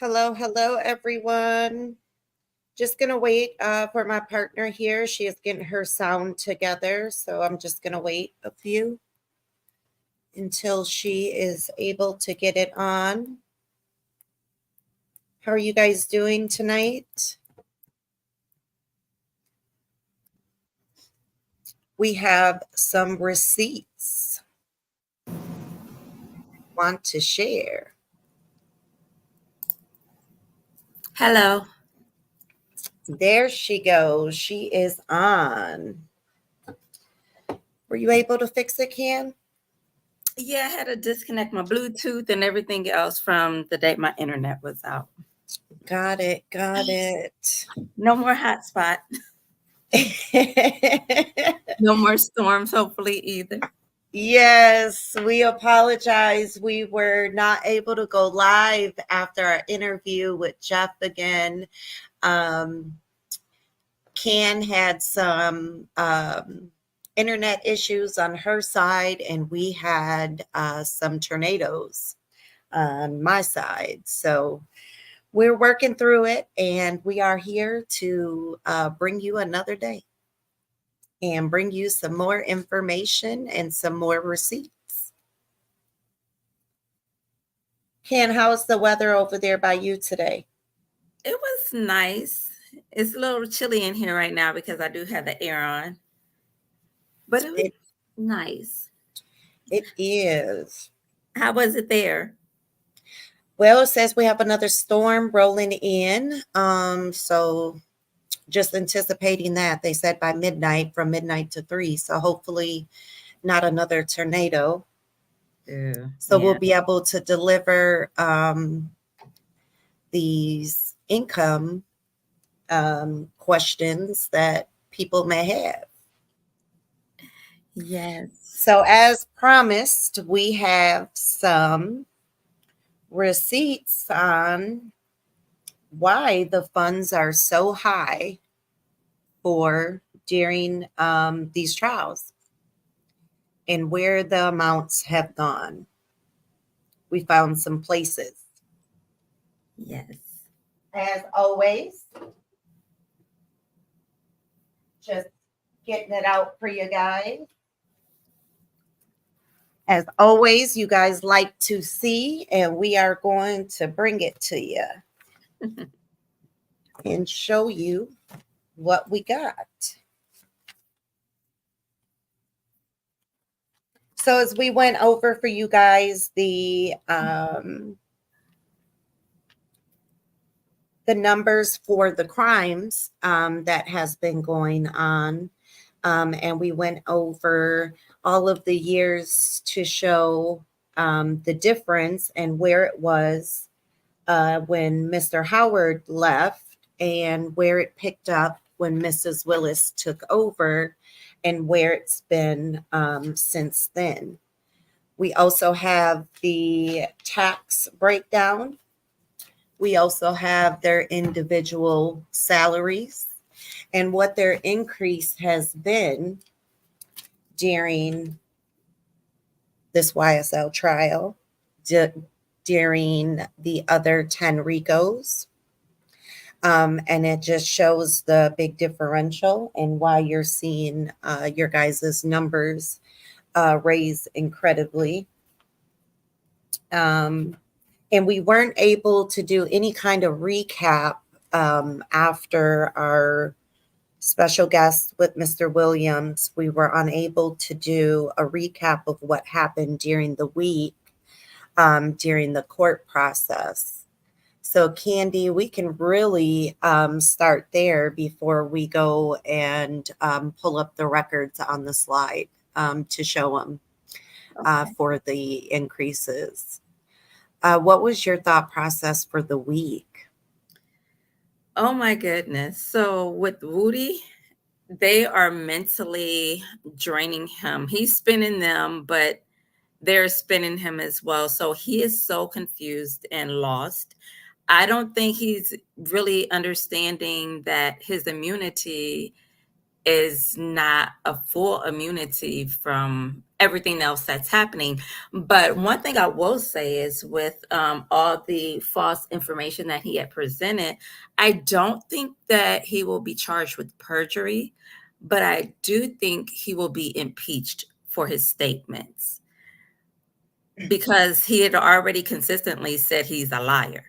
Hello, hello, everyone. Just gonna wait for my partner here. She is getting her sound together, so I'm just gonna wait a few until she is able to get it on. How are you guys doing tonight? We have some receipts. Want to share? Hello. There she goes. She is on. Were you able to fix it, Can? Yeah, I had to disconnect my Bluetooth and everything else from the day my internet was out. Got it. Got it. No more hotspot. No more storms, hopefully, either. Yes, we apologize. We were not able to go live after our interview with Jeff again. Um, Can had some internet issues on her side, and we had some tornadoes on my side. So we're working through it, and we are here to bring you another day and bring you some more information and some more receipts. Ken, how's the weather over there by you today? It was nice. It's a little chilly in here right now because I do have the air on, but it was It nice. it is. How was it there? Well, it says we have another storm rolling in. So just anticipating that. They said by midnight, from midnight to 3. So hopefully not another tornado. So we'll Yeah. be able to deliver these income questions that people may have. Yes. So, as promised, we have some receipts on why the funds are so high for during these trials and where the amounts have gone. We found some places. Yes. As always, just getting it out for you guys. As always, you guys like to see, and we are going to bring it to you and show you what we got. So as we went over for you guys the numbers for the crimes that has been going on, and we went over all of the years to show the difference and where it was when Mr. Howard left and where it picked up when Mrs. Willis took over and where it's been since then. We also have the tax breakdown. We also have their individual salaries and what their increase has been during this YSL trial, during the other 10 RICOs. And it just shows the big differential and why you're seeing your guys' numbers raise incredibly. And we weren't able to do any kind of recap after our special guest with Mr. Williams. We were unable to do a recap of what happened during the week during the court process. So, Candy, we can really start there before we go and pull up the records on the slide to show them Okay. for the increases. What was your thought process for the week? Oh my goodness. So with Woody, they are mentally draining him. He's spinning them, but they're spinning him as well. So he is so confused and lost. I don't think he's really understanding that his immunity is not a full immunity from everything else that's happening. But one thing I will say is with all the false information that he had presented, I don't think that he will be charged with perjury, but I do think he will be impeached for his statements because he had already consistently said he's a liar.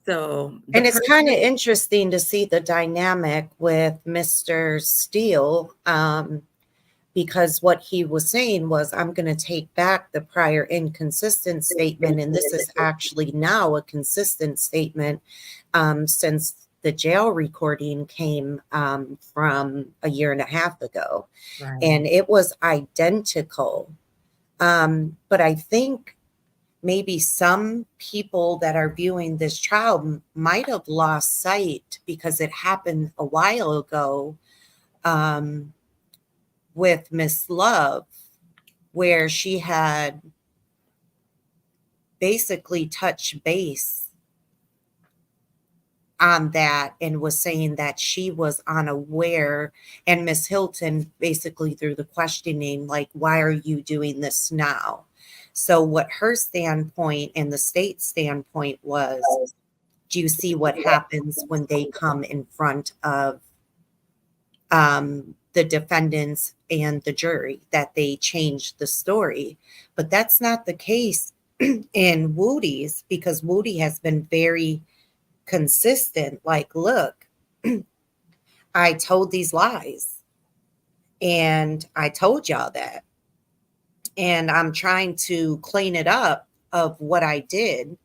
So the And it's kind of person, interesting to see the dynamic with Mr. Steele, because what he was saying was, I'm going to take back the prior inconsistent statement. And this is actually now a consistent statement, since the jail recording came from a year and a half ago. right, And it was identical. But I think maybe some people that are viewing this trial might have lost sight because it happened a while ago, with Miss Love, where she had basically touched base on that and was saying that she was unaware. And Miss Hilton basically through the questioning, like, why are you doing this now? So what her standpoint and the state standpoint was, do you see what happens when they come in front of the defendants and the jury, that they change the story? But that's not the case in Woody's, because Woody has been very consistent. Like, look, I told these lies and I told y'all that. And I'm trying to clean it up of what I did.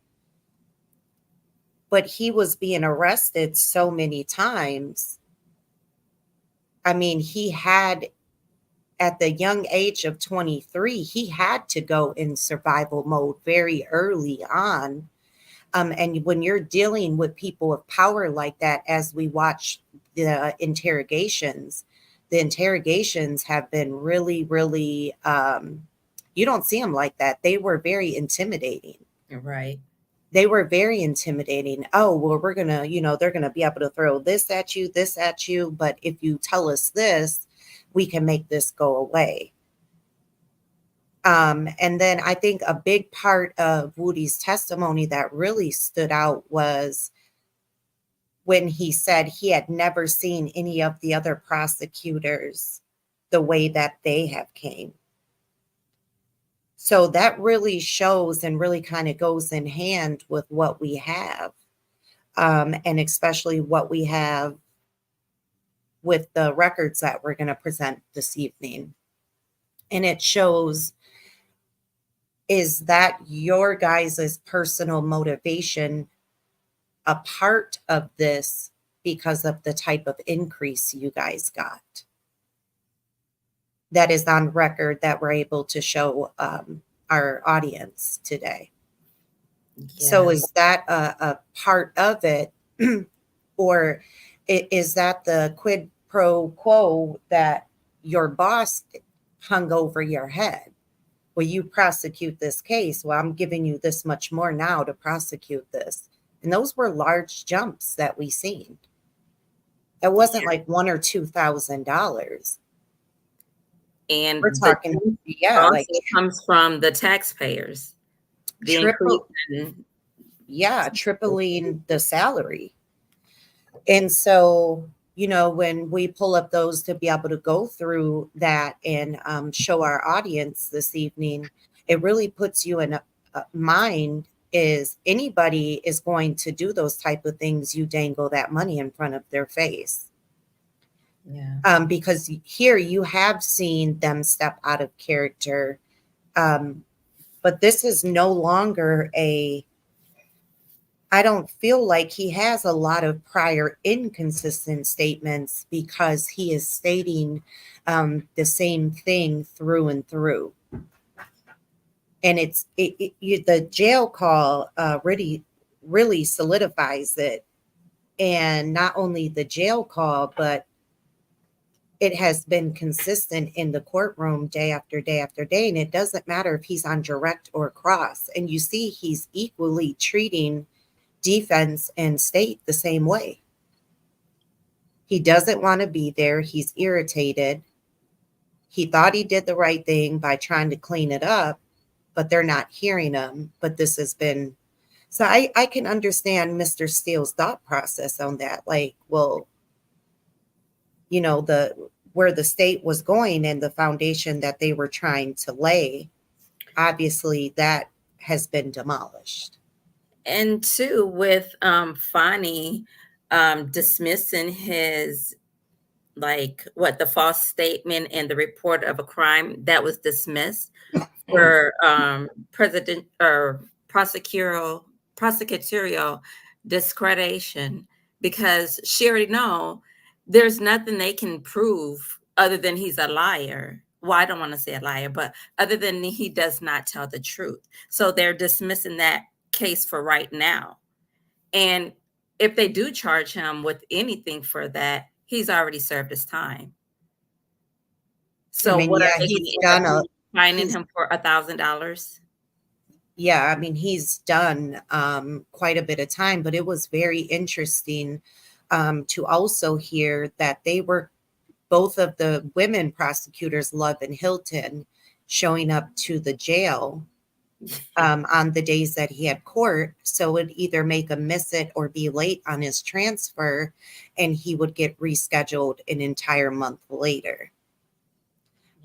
But he was being arrested so many times. I mean, he had, at the young age of 23, he had to go in survival mode very early on. And when you're dealing with people of power like that, as we watch the interrogations have been really, really, you don't see them like that. They were very intimidating. right. They were very intimidating. Oh, well, we're going to, they're going to be able to throw this at you. But if you tell us this, we can make this go away. And then I think a big part of Woody's testimony that really stood out was when he said he had never seen any of the other prosecutors the way that they have came. So that really shows and really kind of goes in hand with what we have, and especially what we have with the records that we're going to present this evening. And it shows, is that your guys' personal motivation a part of this because of the type of increase you guys got? That is on record that we're able to show our audience today. So Yeah. is that a part of it? Or is that the quid pro quo that your boss hung over your head? Will you prosecute this case? Well, I'm giving you this much more now to prosecute this. And those were large jumps that we seen. It wasn't like $1,000 or $2,000. And We're the talking, yeah, also like comes from the taxpayers. The increase triple, in, tripling the salary. And so, when we pull up those to be able to go through that and show our audience this evening, it really puts you in a mind, is anybody is going to do those type of things, you dangle that money in front of their face. yeah. Because here you have seen them step out of character. But this is no longer I don't feel like he has a lot of prior inconsistent statements, because he is stating the same thing through and through. And the jail call really solidifies it. And not only the jail call, but it has been consistent in the courtroom day after day after day. And it doesn't matter if he's on direct or cross. And you see he's equally treating defense and state the same way. He doesn't want to be there. He's irritated. He thought he did the right thing by trying to clean it up, but they're not hearing him. But this has been so I can understand Mr. Steele's thought process on that. Like, well, the where the state was going and the foundation that they were trying to lay, obviously that has been demolished. And two, with Fani dismissing his, like, what, the false statement and the report of a crime that was dismissed for president or prosecutorial discreditation, because she already know there's nothing they can prove other than he's a liar. Well, I don't want to say a liar, but other than he does not tell the truth. So they're dismissing that case for right now. And if they do charge him with anything for that, he's already served his time. So what are Yeah, they he's going to done fining him for $1,000? yeah, I mean, he's done quite a bit of time, but it was very interesting to also hear that they were both of the women prosecutors, Love and Hilton, showing up to the jail on the days that he had court. So it would either make him miss it or be late on his transfer, and he would get rescheduled an entire month later.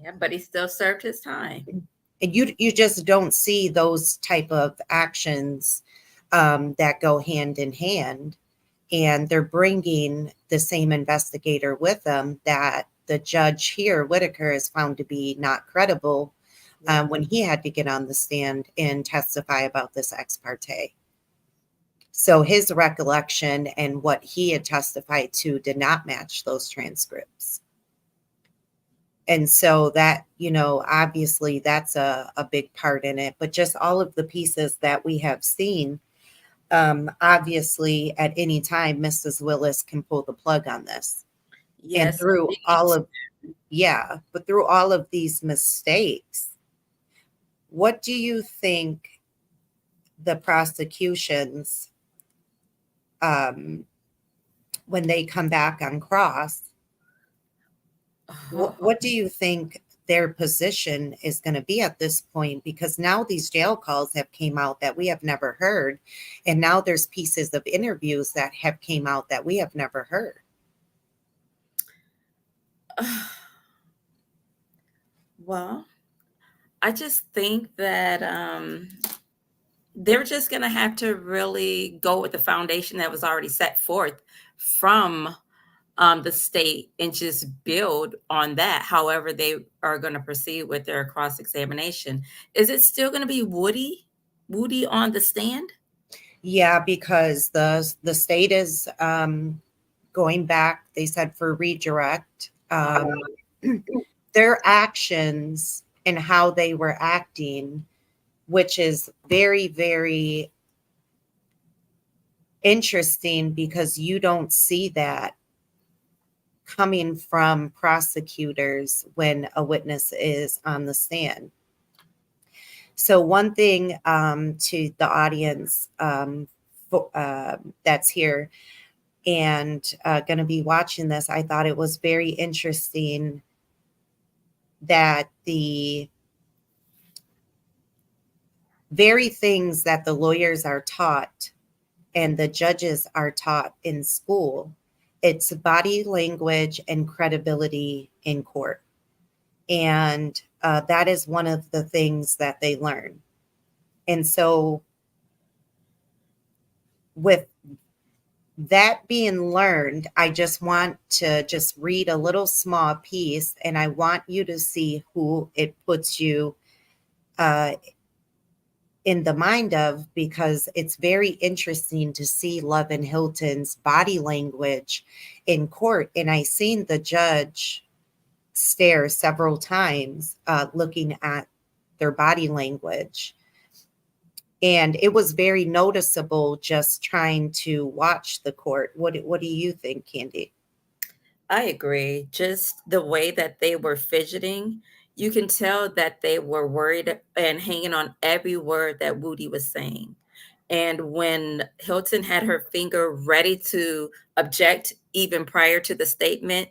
Yeah, but he still served his time. And you just don't see those type of actions that go hand in hand. And they're bringing the same investigator with them that the judge here, Whitaker, is found to be not credible when he had to get on the stand and testify about this ex parte. So his recollection and what he had testified to did not match those transcripts. And so that, obviously that's a big part in it, but just all of the pieces that we have seen, obviously at any time, Mrs. Willis can pull the plug on this. Yes. And through but through all of these mistakes, what do you think the prosecutions, when they come back on cross, what do you think their position is going to be at this point? Because now these jail calls have came out that we have never heard. And now there's pieces of interviews that have came out that we have never heard. Well, I just think that they're just going to have to really go with the foundation that was already set forth from the state and just build on that. However, they are going to proceed with their cross-examination. Is it still going to be Woody on the stand? Yeah, because the state is going back. They said for redirect. Their actions and how they were acting, which is very, very interesting because you don't see that coming from prosecutors when a witness is on the stand. So one thing to the audience that's here and going to be watching this, I thought it was very interesting that the very things that the lawyers are taught and the judges are taught in school, it's body language and credibility in court. And that is one of the things that they learn. And so with that being learned, I just want to just read a little small piece, and I want you to see who it puts you in the mind of, because it's very interesting to see Love and Hilton's body language in court. And I seen the judge stare several times looking at their body language. And it was very noticeable just trying to watch the court. What do you think, Candy? I agree. Just the way that they were fidgeting, you can tell that they were worried and hanging on every word that Woody was saying. And when Hilton had her finger ready to object even prior to the statement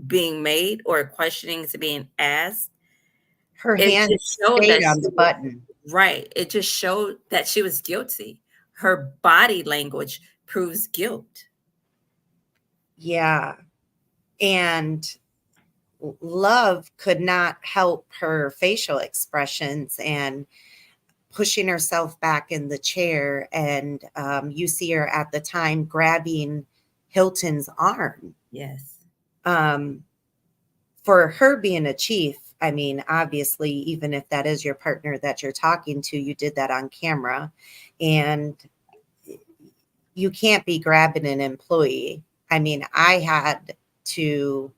being made or questionings being asked, Her it hand just showed stayed that on she the was button. right. It just showed that she was guilty. Her body language proves guilt. Yeah. And Love could not help her facial expressions and pushing herself back in the chair. And you see her at the time grabbing Hilton's arm. Yes. Um, for her being a chief, I mean, obviously, even if that is your partner that you're talking to, you did that on camera. And you can't be grabbing an employee. I mean, I had to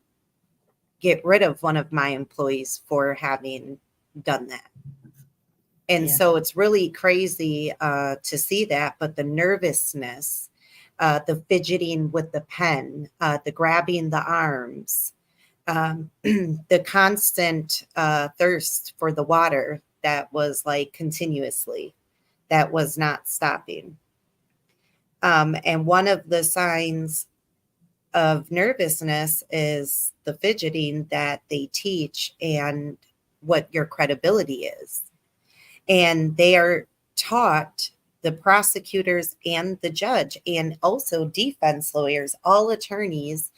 get rid of one of my employees for having done that. And Yeah. so it's really crazy to see that, but the nervousness, the fidgeting with the pen, the grabbing the arms, the constant thirst for the water that was like continuously, that was not stopping. And one of the signs of nervousness is the fidgeting that they teach and what your credibility is. And they are taught, the prosecutors and the judge, and also defense lawyers, all attorneys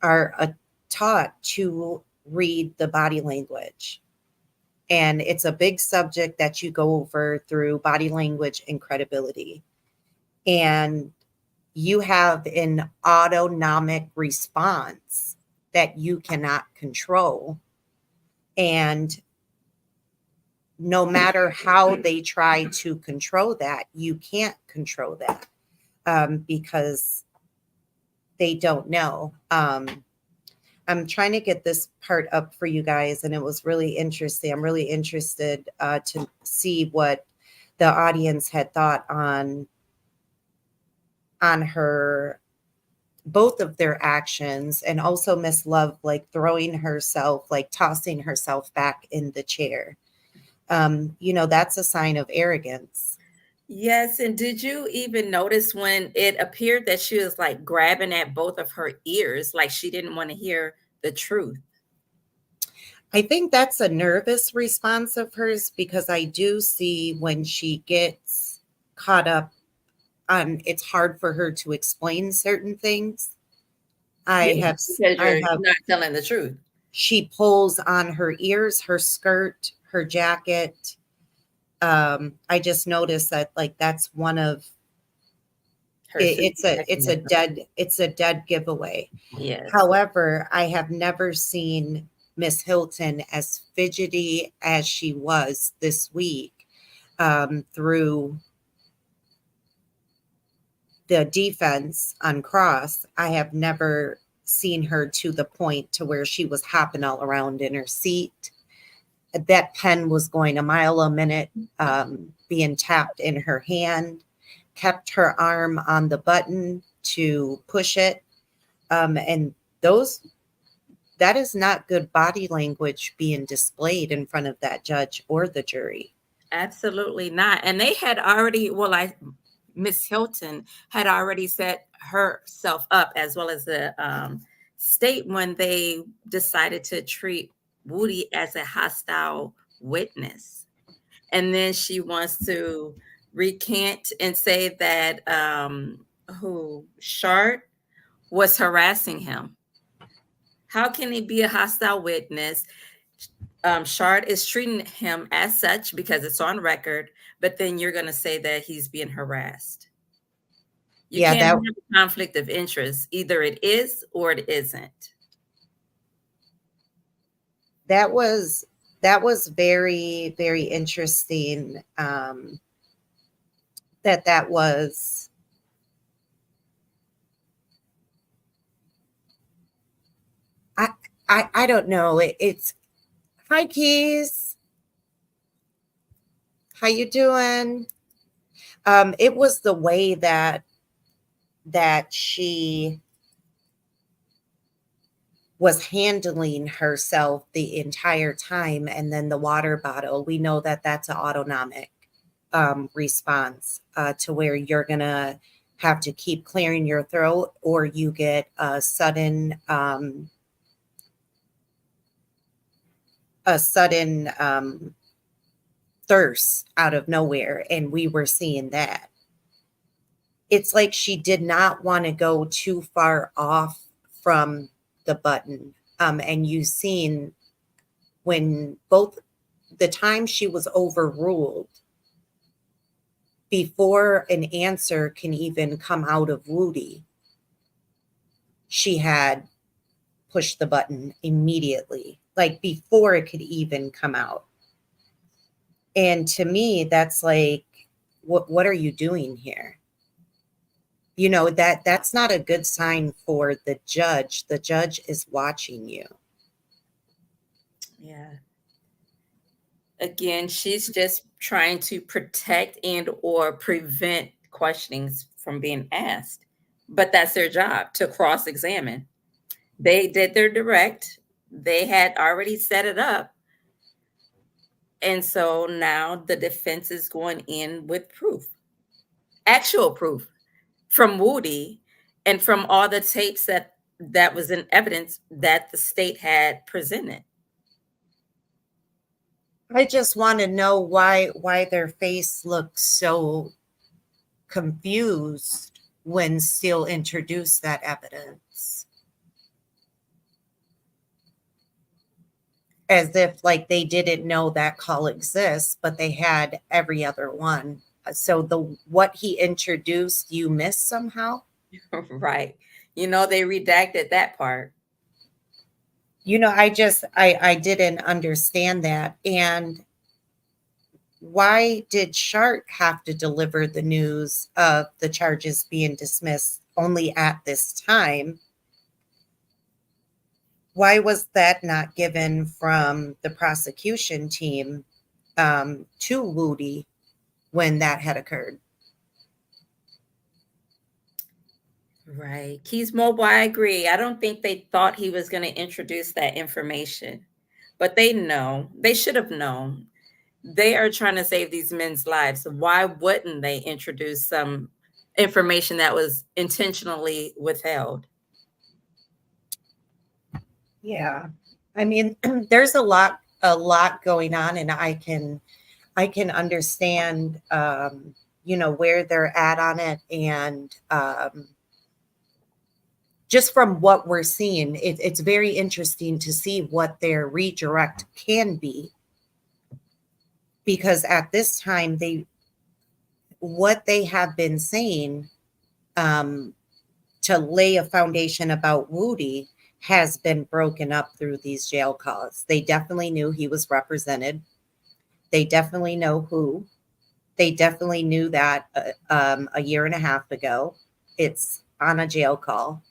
are taught to read the body language. And it's a big subject that you go over through body language and credibility. And you have an autonomic response that you cannot control. And no matter how they try to control that, you can't control that because they don't know. I'm trying to get this part up for you guys, and it was really interesting. I'm really interested to see what the audience had thought on her, both of their actions, and also Miss Love like throwing herself, like tossing herself back in the chair. That's a sign of arrogance. Yes, and did you even notice when it appeared that she was like grabbing at both of her ears, like she didn't want to hear the truth? I think that's a nervous response of hers because I do see when she gets caught up on, it's hard for her to explain certain things. I Yeah, have, because I you're have, not telling the truth. she pulls on her ears, her skirt, her jacket. I just noticed that like that's one of Her it's a dead giveaway. yes. However, I have never seen Miss Hilton as fidgety as she was this week through the defense on cross. I have never seen her to the point to where she was hopping all around in her seat. That pen was going a mile a minute, being tapped in her hand, kept her arm on the button to push it. And that is not good body language being displayed in front of that judge or the jury. Absolutely not. And they had already, Miss Hilton had already set herself up as well as the state when they decided to treat Woody as a hostile witness. And then she wants to recant and say that who Shard was harassing him. How can he be a hostile witness? Shard is treating him as such because it's on record, but then you're going to say that he's being harassed. You Yeah, can't have a conflict of interest. Either it is or it isn't. that was very, very interesting. That was, I don't know. It's hi Keys, how you doing? It was the way that she was handling herself the entire time, and then the water bottle. We know that that's an autonomic response to where you're gonna have to keep clearing your throat, or you get a sudden thirst out of nowhere. And we were seeing that. It's like she did not want to go too far off from the button. And you've seen when both the time she was overruled, before an answer can even come out of Woody, she had pushed the button immediately, like before it could even come out. And to me, that's like, what are you doing here? You know, that's not a good sign for the judge. The judge is watching you. Yeah. Again, she's just trying to protect and or prevent questionings from being asked. But that's their job, to cross-examine. They did their direct. They had already set it up. And so now the defense is going in with proof, actual proof from Woody and from all the tapes that was in evidence that the state had presented. I just want to know why their face looks so confused when Steele introduced that evidence. As if like they didn't know that call exists, but they had every other one. So what he introduced, you missed somehow. Right. You know, they redacted that part. You know, I didn't understand that. And why did Shark have to deliver the news of the charges being dismissed only at this time? Why was that not given from the prosecution team to Woody when that had occurred? Right. Keys Mobile, I agree. I don't think they thought he was going to introduce that information, but they know. They should have known. They are trying to save these men's lives. So why wouldn't they introduce some information that was intentionally withheld? Yeah. I mean, there's a lot going on, and I can understand where they're at on it. And just from what we're seeing, it's very interesting to see what their redirect can be, because at this time what they have been saying to lay a foundation about Woody has been broken up through these jail calls. They definitely knew he was represented. They definitely know who. They definitely knew that a year and a half ago. It's on a jail call.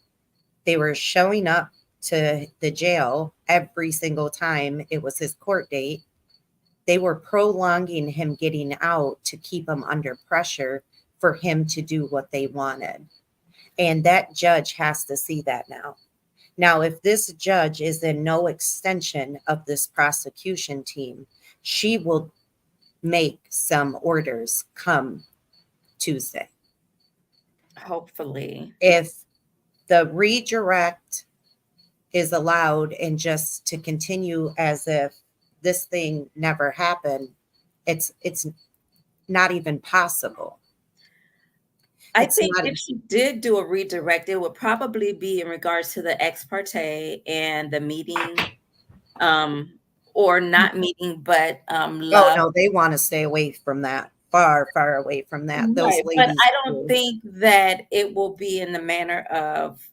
They were showing up to the jail every single time it was his court date. They were prolonging him getting out to keep him under pressure for him to do what they wanted. And that judge has to see that now. Now, if this judge is in no extension of this prosecution team, she will make some orders come Tuesday. Hopefully. If the redirect is allowed and just to continue as if this thing never happened, it's not even possible. I It's think not. if she did do a redirect, it would probably be in regards to the ex parte and the meeting, or not meeting, but Oh love. no, they want to stay away from that. Far, far away from that. Those Right, but ladies I don't do. think that it will be in the manner of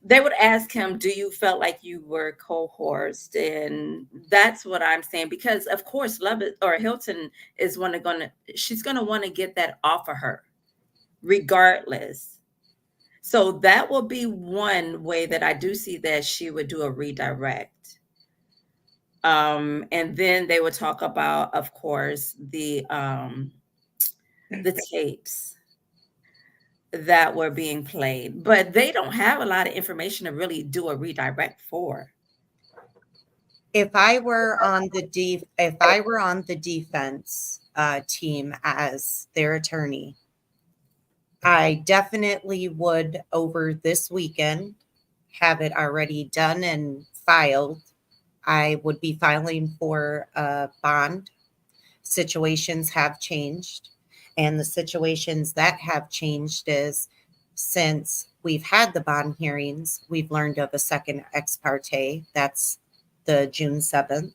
they would ask him, "Do you felt like you were coerced?" And that's what I'm saying, because of course, Love it or Hilton is she's gonna want to get that off of her, regardless. So that will be one way that I do see that she would do a redirect. And then they would talk about, of course, the tapes that were being played, but they don't have a lot of information to really do a redirect for. If I were on the defense team as their attorney, I definitely would over this weekend have it already done and filed. I would be filing for a bond. Situations have changed. And the situations that have changed is since we've had the bond hearings, we've learned of a second ex parte. That's the June 7th.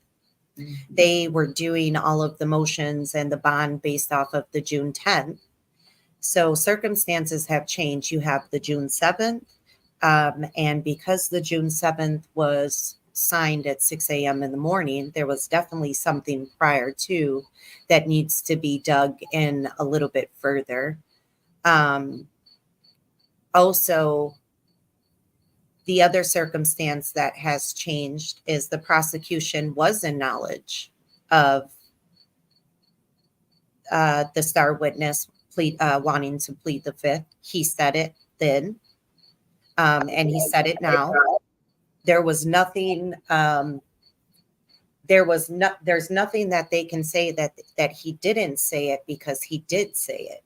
They were doing all of the motions and the bond based off of the June 10th. So circumstances have changed. You have the June 7th. And because the June 7th was signed at 6 a.m. in the morning, there was definitely something prior to that needs to be dug in a little bit further. Also, the other circumstance that has changed is the prosecution was in knowledge of the star witness wanting to plead the fifth. He said it then, and he said it now. There was nothing. There's nothing that they can say that he didn't say it, because he did say it.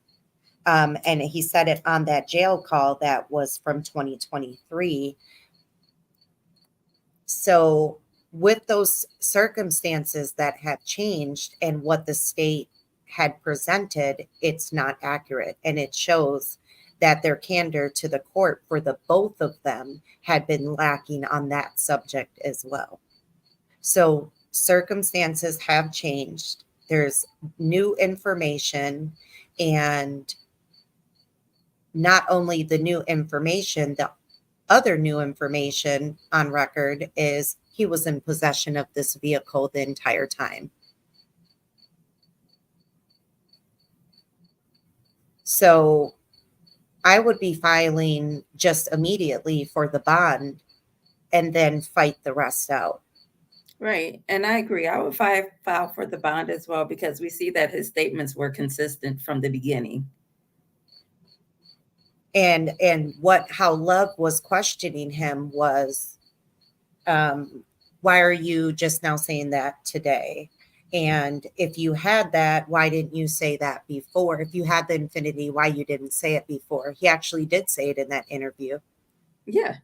And he said it on that jail call that was from 2023. So with those circumstances that have changed and what the state had presented, it's not accurate. And it shows that their candor to the court for the both of them had been lacking on that subject as well. So circumstances have changed. There's new information, and not only the new information, the other new information on record is he was in possession of this vehicle the entire time. So I would be filing just immediately for the bond and then fight the rest out. Right. And I agree. I would file for the bond as well, because we see that his statements were consistent from the beginning. And how Love was questioning him was, why are you just now saying that today? And if you had that, why didn't you say that before? If you had the Infiniti, why you didn't say it before? He actually did say it in that interview. Yeah.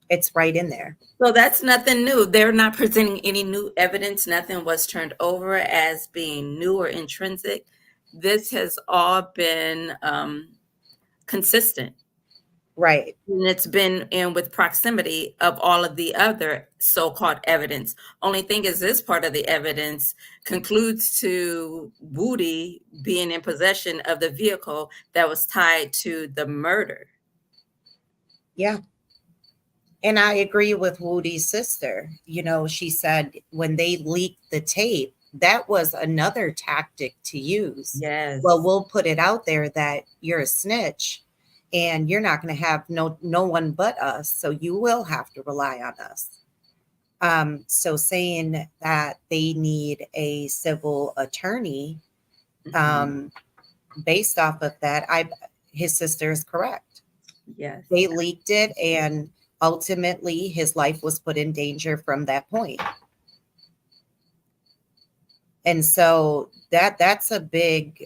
It's right in there. So that's nothing new. They're not presenting any new evidence. Nothing was turned over as being new or intrinsic. This has all been consistent. Right. And it's been in with proximity of all of the other so-called evidence. Only thing is, this part of the evidence concludes to Woody being in possession of the vehicle that was tied to the murder. Yeah. And I agree with Woody's sister. She said when they leaked the tape, that was another tactic to use. Yes. Well, we'll put it out there that you're a snitch and you're not going to have no one but us. So you will have to rely on us. So saying that they need a civil attorney, based off of that, his sister is correct. Yes. They leaked it, and ultimately his life was put in danger from that point. And so that's a big,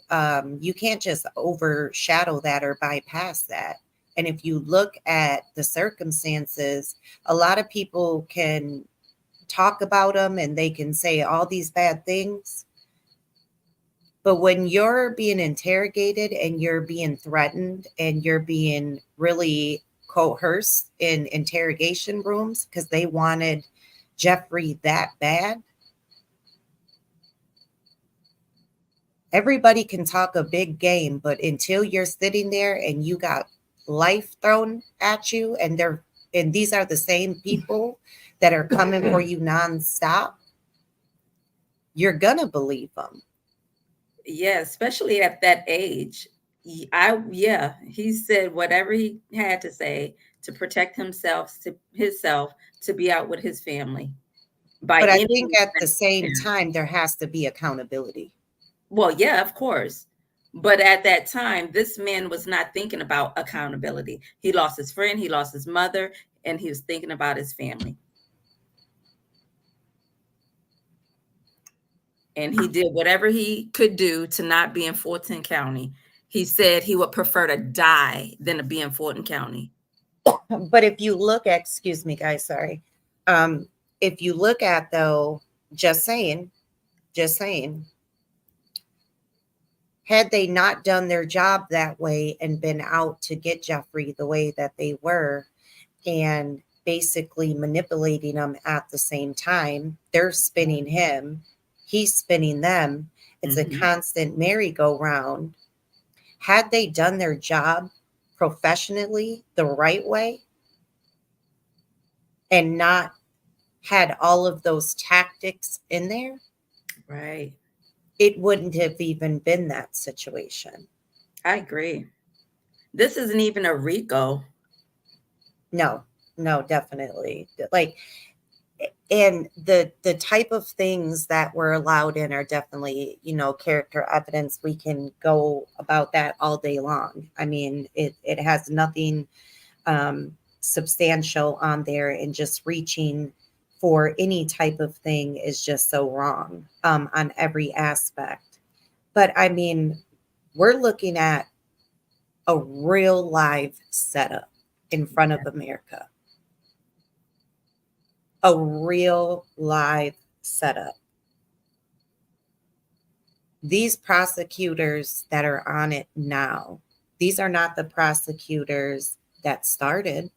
you can't just overshadow that or bypass that. And if you look at the circumstances, a lot of people can talk about them and they can say all these bad things. But when you're being interrogated and you're being threatened and you're being really coerced in interrogation rooms because they wanted Jeffrey that bad, everybody can talk a big game, but until you're sitting there and you got life thrown at you, and these are the same people that are coming for you nonstop, you're gonna believe them. Yeah, especially at that age. He said whatever he had to say to protect himself, to be out with his family. But I think at the same time, there has to be accountability. Well, yeah, of course. But at that time, this man was not thinking about accountability. He lost his friend, he lost his mother, and he was thinking about his family. And he did whatever he could do to not be in Fulton County. He said he would prefer to die than to be in Fulton County. But if you look at, excuse me, guys, sorry. If you look at, though, just saying, had they not done their job that way and been out to get Jeffrey the way that they were and basically manipulating him at the same time, they're spinning him, he's spinning them. It's a constant merry-go-round. Had they done their job professionally the right way and not had all of those tactics in there, Right. it wouldn't have even been that situation. I agree. This isn't even a RICO. No, definitely. Like, and the type of things that were allowed in are definitely, character evidence. We can go about that all day long. I mean, it has nothing substantial on there, and just reaching for any type of thing is just so wrong on every aspect. But I mean, we're looking at a real live setup in front of America. A real live setup. These prosecutors that are on it now, these are not the prosecutors that started.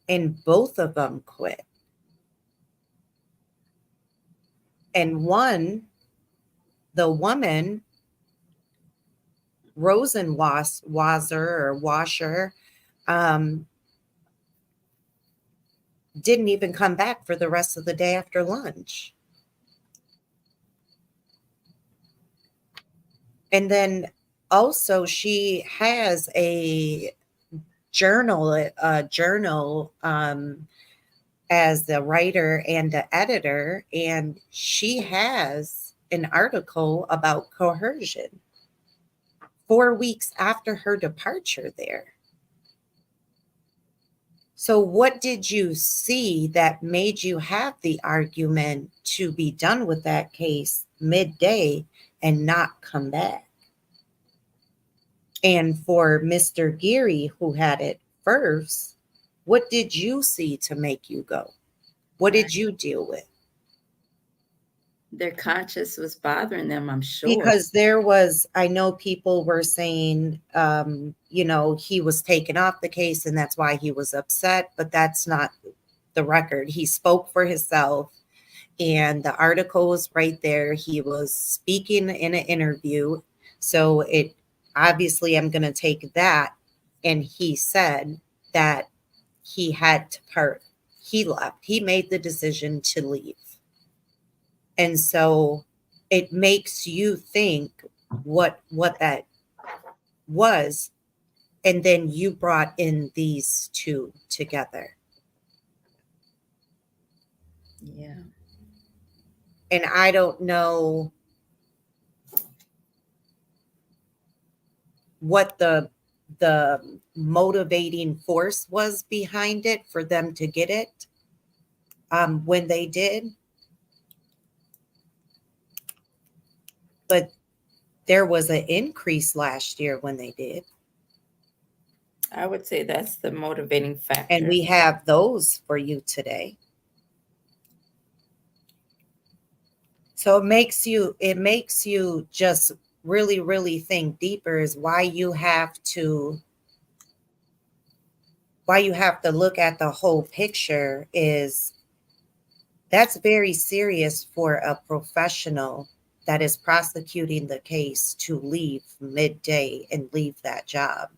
And both of them quit. And one, the woman, Washer, didn't even come back for the rest of the day after lunch. And then also she has a journal as the writer and the editor, and she has an article about coercion 4 weeks after her departure there. So what did you see that made you have the argument to be done with that case midday and not come back? And for Mr. Geary, who had it first, what did you see to make you go? What did you deal with? Their conscience was bothering them, I'm sure. Because there was, I know people were saying, he was taken off the case and that's why he was upset, but that's not the record. He spoke for himself, and the article was right there. He was speaking in an interview. So it obviously, I'm going to take that. And he said that he had to part. He left. He made the decision to leave. And so it makes you think what that was. And then you brought in these two together. Yeah. And I don't know what the motivating force was behind it for them to get it when they did. But there was an increase last year when they did. I would say that's the motivating factor. And we have those for you today. So it makes you just really, really think deeper is why you have to look at the whole picture. Is that's very serious for a professional that is prosecuting the case to leave midday and leave that job,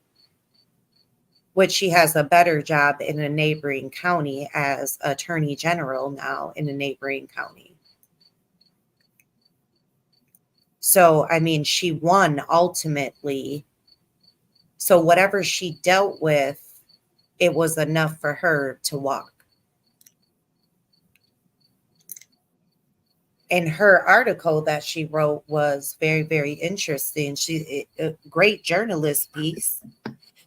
which she has a better job in a neighboring county as attorney general now in a neighboring county. So, I mean, she won ultimately. So whatever she dealt with, it was enough for her to walk. And her article that she wrote was very, very interesting. She a great journalist piece.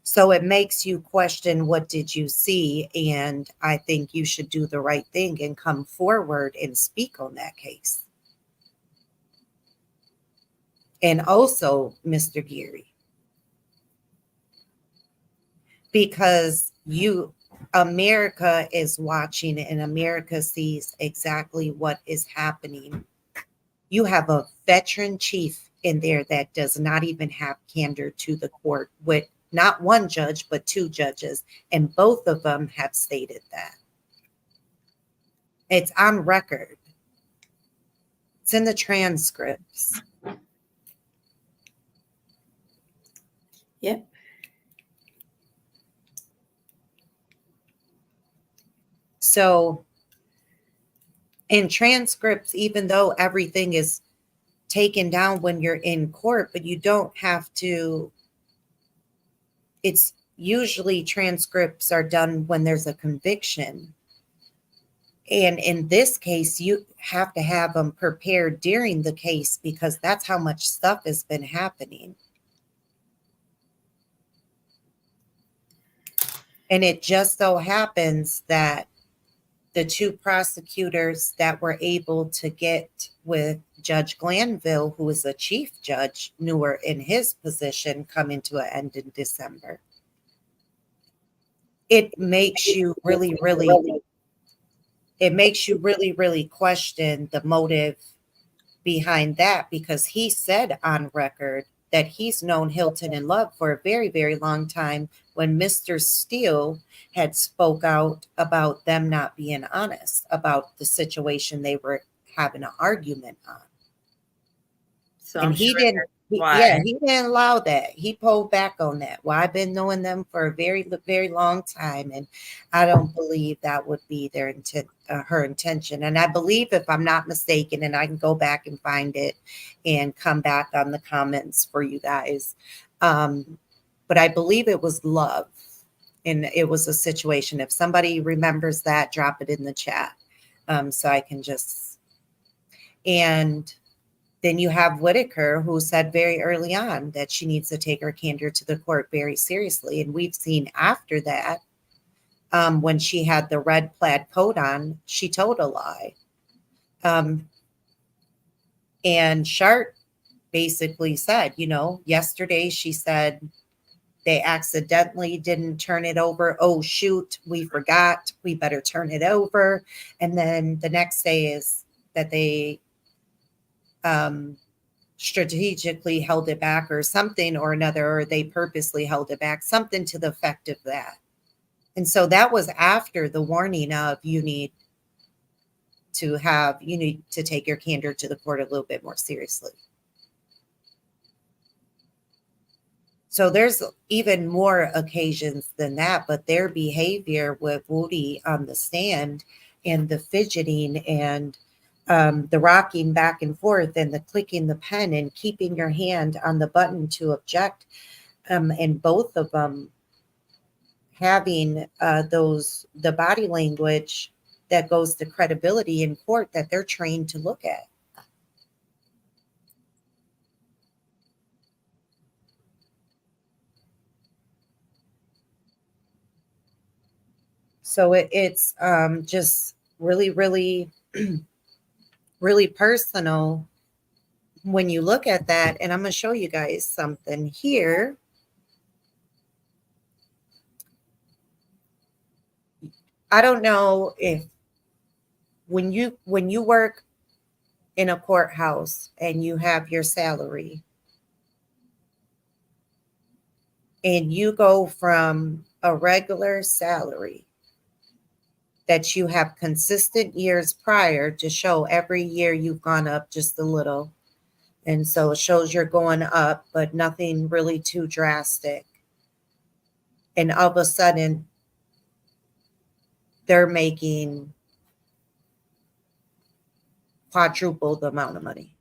So it makes you question, what did you see? And I think you should do the right thing and come forward and speak on that case. and also Mr. Geary, because America is watching and America sees exactly what is happening. You have a veteran chief in there that does not even have candor to the court, with not one judge, but two judges. And both of them have stated that. It's on record. It's in the transcripts. Yep. So in transcripts, even though everything is taken down when you're in court, but you don't have to, it's usually transcripts are done when there's a conviction. And in this case, you have to have them prepared during the case because that's how much stuff has been happening. And it just so happens that the two prosecutors that were able to get with Judge Glanville, who was a chief judge, newer in his position, coming to an end in December. It makes you really, really question the motive behind that, because he said on record that he's known Hilton and Love for a very, very long time, when Mr. Steele had spoke out about them not being honest about the situation they were having an argument on. So And I'm he sure didn't, that's why. he didn't allow that. He pulled back on that. Well, I've been knowing them for a very, very long time, and I don't believe that would be their intent, her intention. And I believe, if I'm not mistaken, and I can go back and find it and come back on the comments for you guys, but I believe it was Love, and it was a situation. If somebody remembers that, drop it in the chat, so I can just. And then you have Whitaker, who said very early on that she needs to take her candor to the court very seriously. And we've seen after that, when she had the red plaid coat on, she told a lie. And Shart basically said, yesterday she said they accidentally didn't turn it over. Oh, shoot, we forgot. We better turn it over. And then the next day is that they strategically held it back, or something or another, or they purposely held it back, something to the effect of that. And so that was after the warning of you need to take your candor to the court a little bit more seriously. So there's even more occasions than that, but their behavior with Woody on the stand, and the fidgeting, and the rocking back and forth, and the clicking the pen, and keeping your hand on the button to object, and both of them having the body language that goes to credibility in court that they're trained to look at. So it's just really, really, really personal when you look at that. And I'm going to show you guys something here. I don't know if when you work in a courthouse and you have your salary, and you go from a regular salary that you have consistent years prior to show every year you've gone up just a little. And so it shows you're going up, but nothing really too drastic. And all of a sudden, they're making quadruple the amount of money.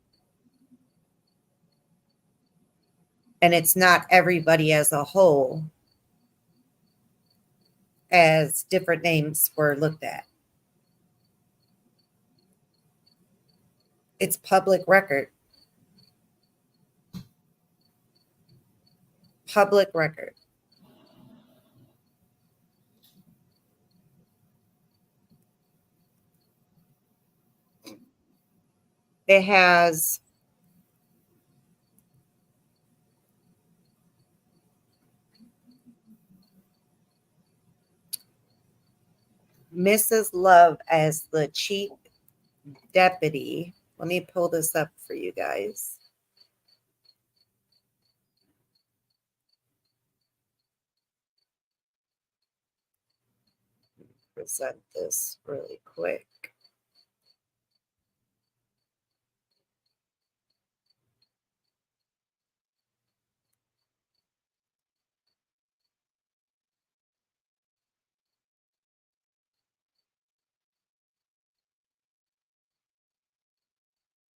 And it's not everybody as a whole, as different names were looked at. It's public record. Public record. It has Mrs. Love as the chief deputy. Let me pull this up for you guys. Present this really quick.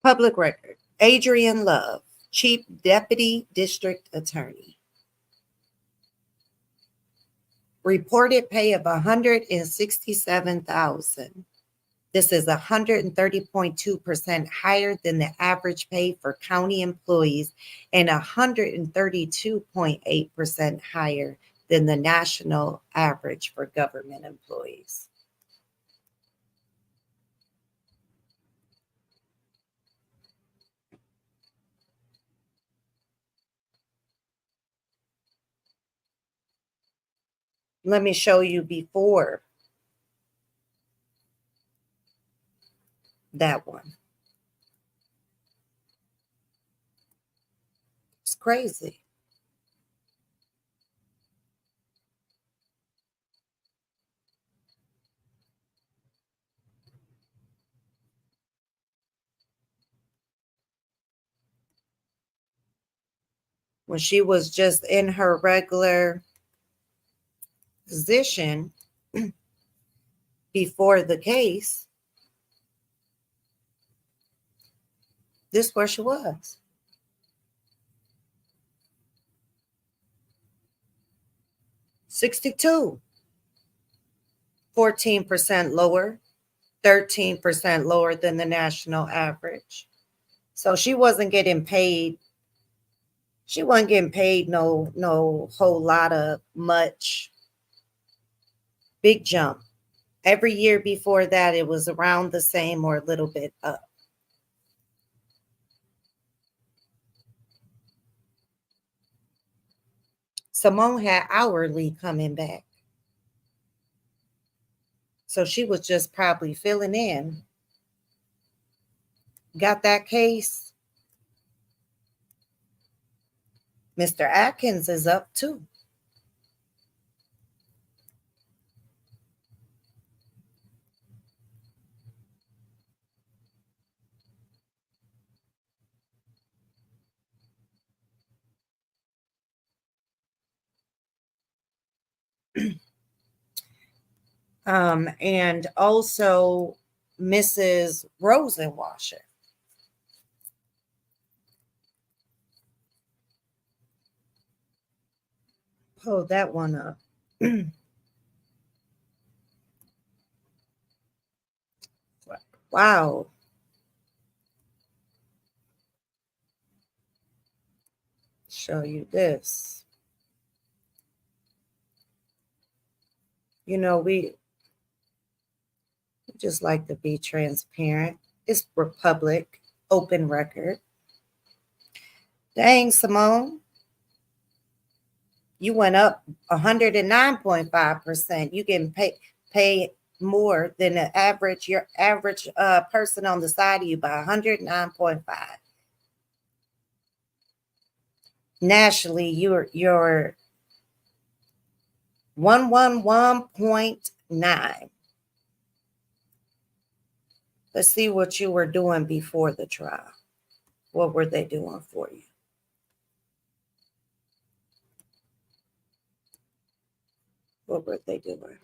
Public record. Adrian Love, Chief Deputy District Attorney. Reported pay of $167,000. This is 130.2% higher than the average pay for county employees and 132.8% higher than the national average for government employees. Let me show you before that one. It's crazy. When she was just in her regular position before the case, this is where she was. $62, 14% lower, 13% lower than the national average. So she wasn't getting paid. She wasn't getting paid no whole lot of much. Big jump. Every year before that, it was around the same or a little bit up. Simone had hourly coming back. So she was just probably filling in. Got that case. Mr. Atkins is up too. And also Mrs. Rosenwasser. Pull that one up. Wow. Show you this. You know, we just like to be transparent. It's Republic, open record. Dang, Simone. You went up 109.5%. You can pay more than the average, your average person on the side of you by 109.5. Nationally, you're 111.9. Let's see what you were doing before the trial. What were they doing for you? What were they doing?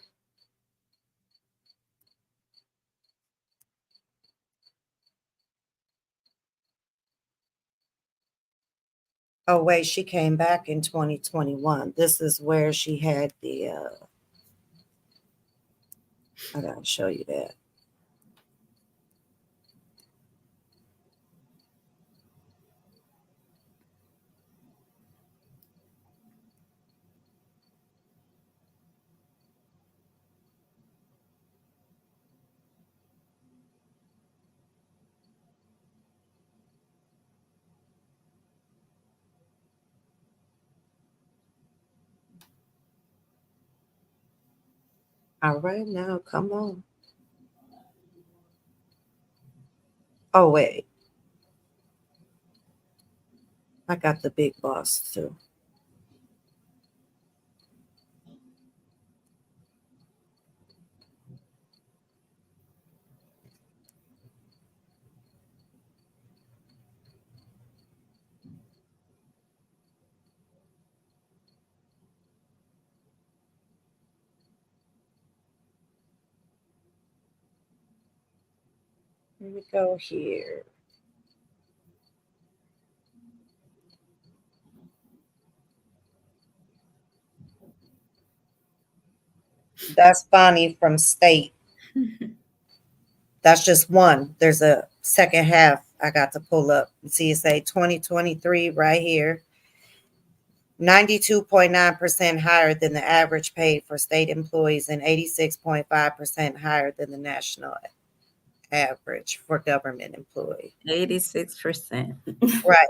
Oh, wait, she came back in 2021. This is where she had the, I gotta show you that. All right, now come on. Oh, wait. I got the big boss too. Here we go here. That's Bonnie from State. That's just one. There's a second half I got to pull up. You see, it say 2023 right here. 92.9% higher than the average pay for state employees and 86.5% higher than the national average for government employees. 86%. Right.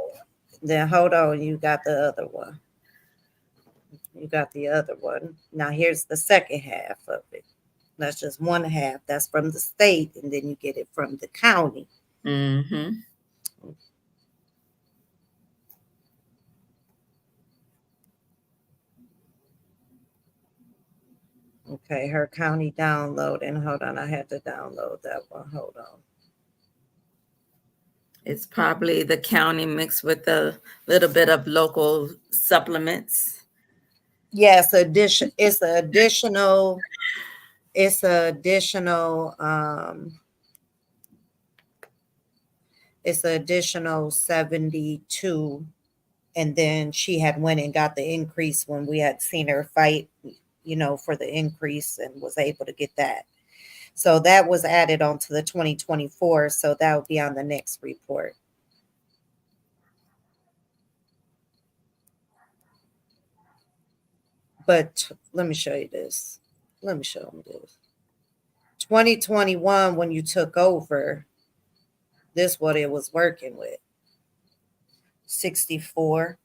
Then hold on, you got the other one. You got the other one. Now here's the second half of it. That's just one half. That's from the state, and then you get it from the county. Mm-hmm. Okay, her county download. And hold on, I had to download that one. Hold on. It's probably the county mixed with a little bit of local supplements. Yes, addition. It's an additional. It's an additional. It's an additional 72, and then she had went and got the increase when we had seen her fight, for the increase and was able to get that. So that was added onto the 2024. So that would be on the next report. But let me show you this. Let me show them this. 2021, when you took over, this what it was working with. 64.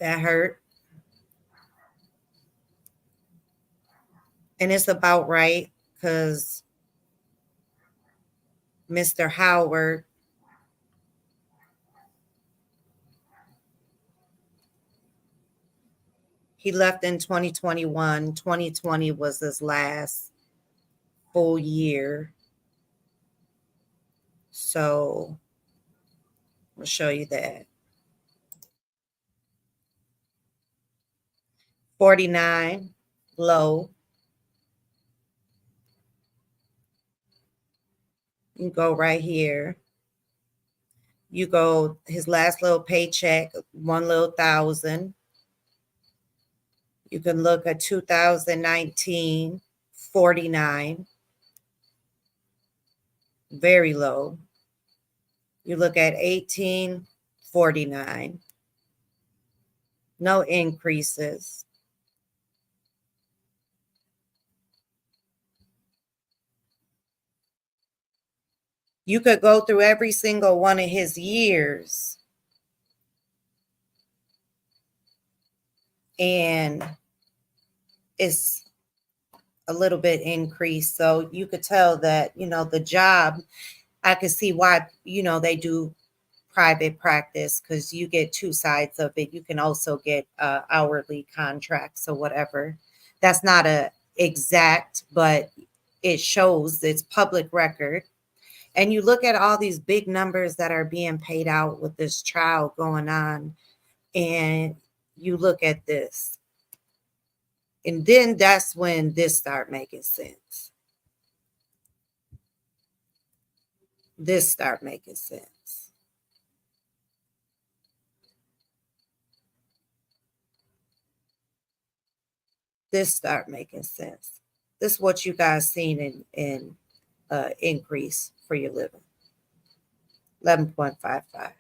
That hurt. And it's about right because Mr. Howard, he left in 2021. 2020 was his last full year. So I'll show you that. 49, low. You go right here. You go his last little paycheck, one little thousand. You can look at 2019, 49, very low. You look at 18, 49, no increases. You could go through every single one of his years and it's a little bit increased. So you could tell that, the job, I could see why, they do private practice because you get two sides of it. You can also get hourly contracts or whatever. That's not a exact, but it shows it's public record. And you look at all these big numbers that are being paid out with this trial going on, and you look at this. And then that's when this start making sense. This start making sense. This start making sense. This is what you guys seen in increase for your living. 11.55.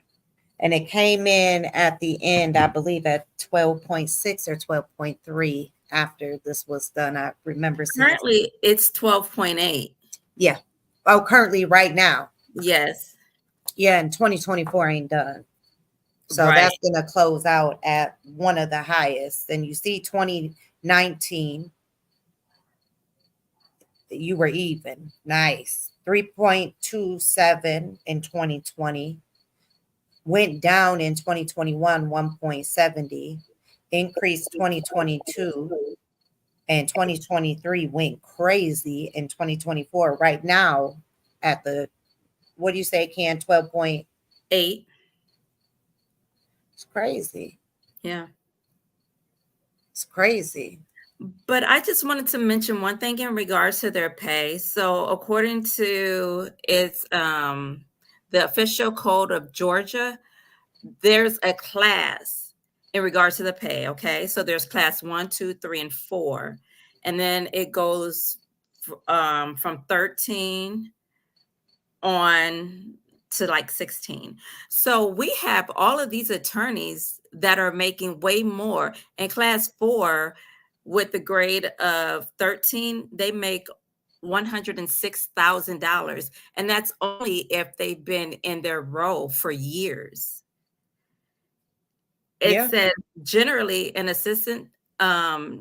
And it came in at the end, I believe, at 12.6 or 12.3 after this was done. I remember seeing. Currently, it's 12.8. Yeah. Oh, currently right now. Yes. Yeah, and 2024 ain't done. So Right. that's going to close out at one of the highest. And you see 19, you were even. Nice. 3.27 in 2020. Went down in 2021, 1.70. Increased 2022. And 2023 went crazy in 2024. Right now, at the, what do you say, Can? 12 point. 8. It's crazy. Yeah. It's crazy. But I just wanted to mention one thing in regards to their pay. So according to the official code of Georgia, there's a class in regards to the pay. Okay, so there's class 1, 2, 3, and 4, and then it goes from 13 on to like 16. So we have all of these attorneys that are making way more. In class 4, with the grade of 13, they make $106,000, and that's only if they've been in their role for years. It Yeah. said generally an assistant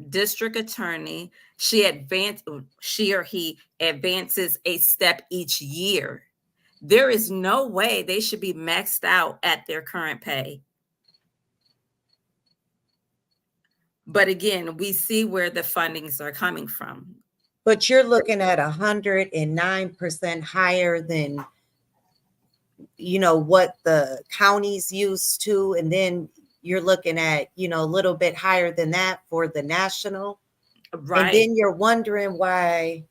district attorney, she or he advances a step each year. There is no way they should be maxed out at their current pay. But again, we see where the fundings are coming from. But you're looking at 109% higher than, what the counties used to. And then you're looking at, a little bit higher than that for the national. Right. And then you're wondering why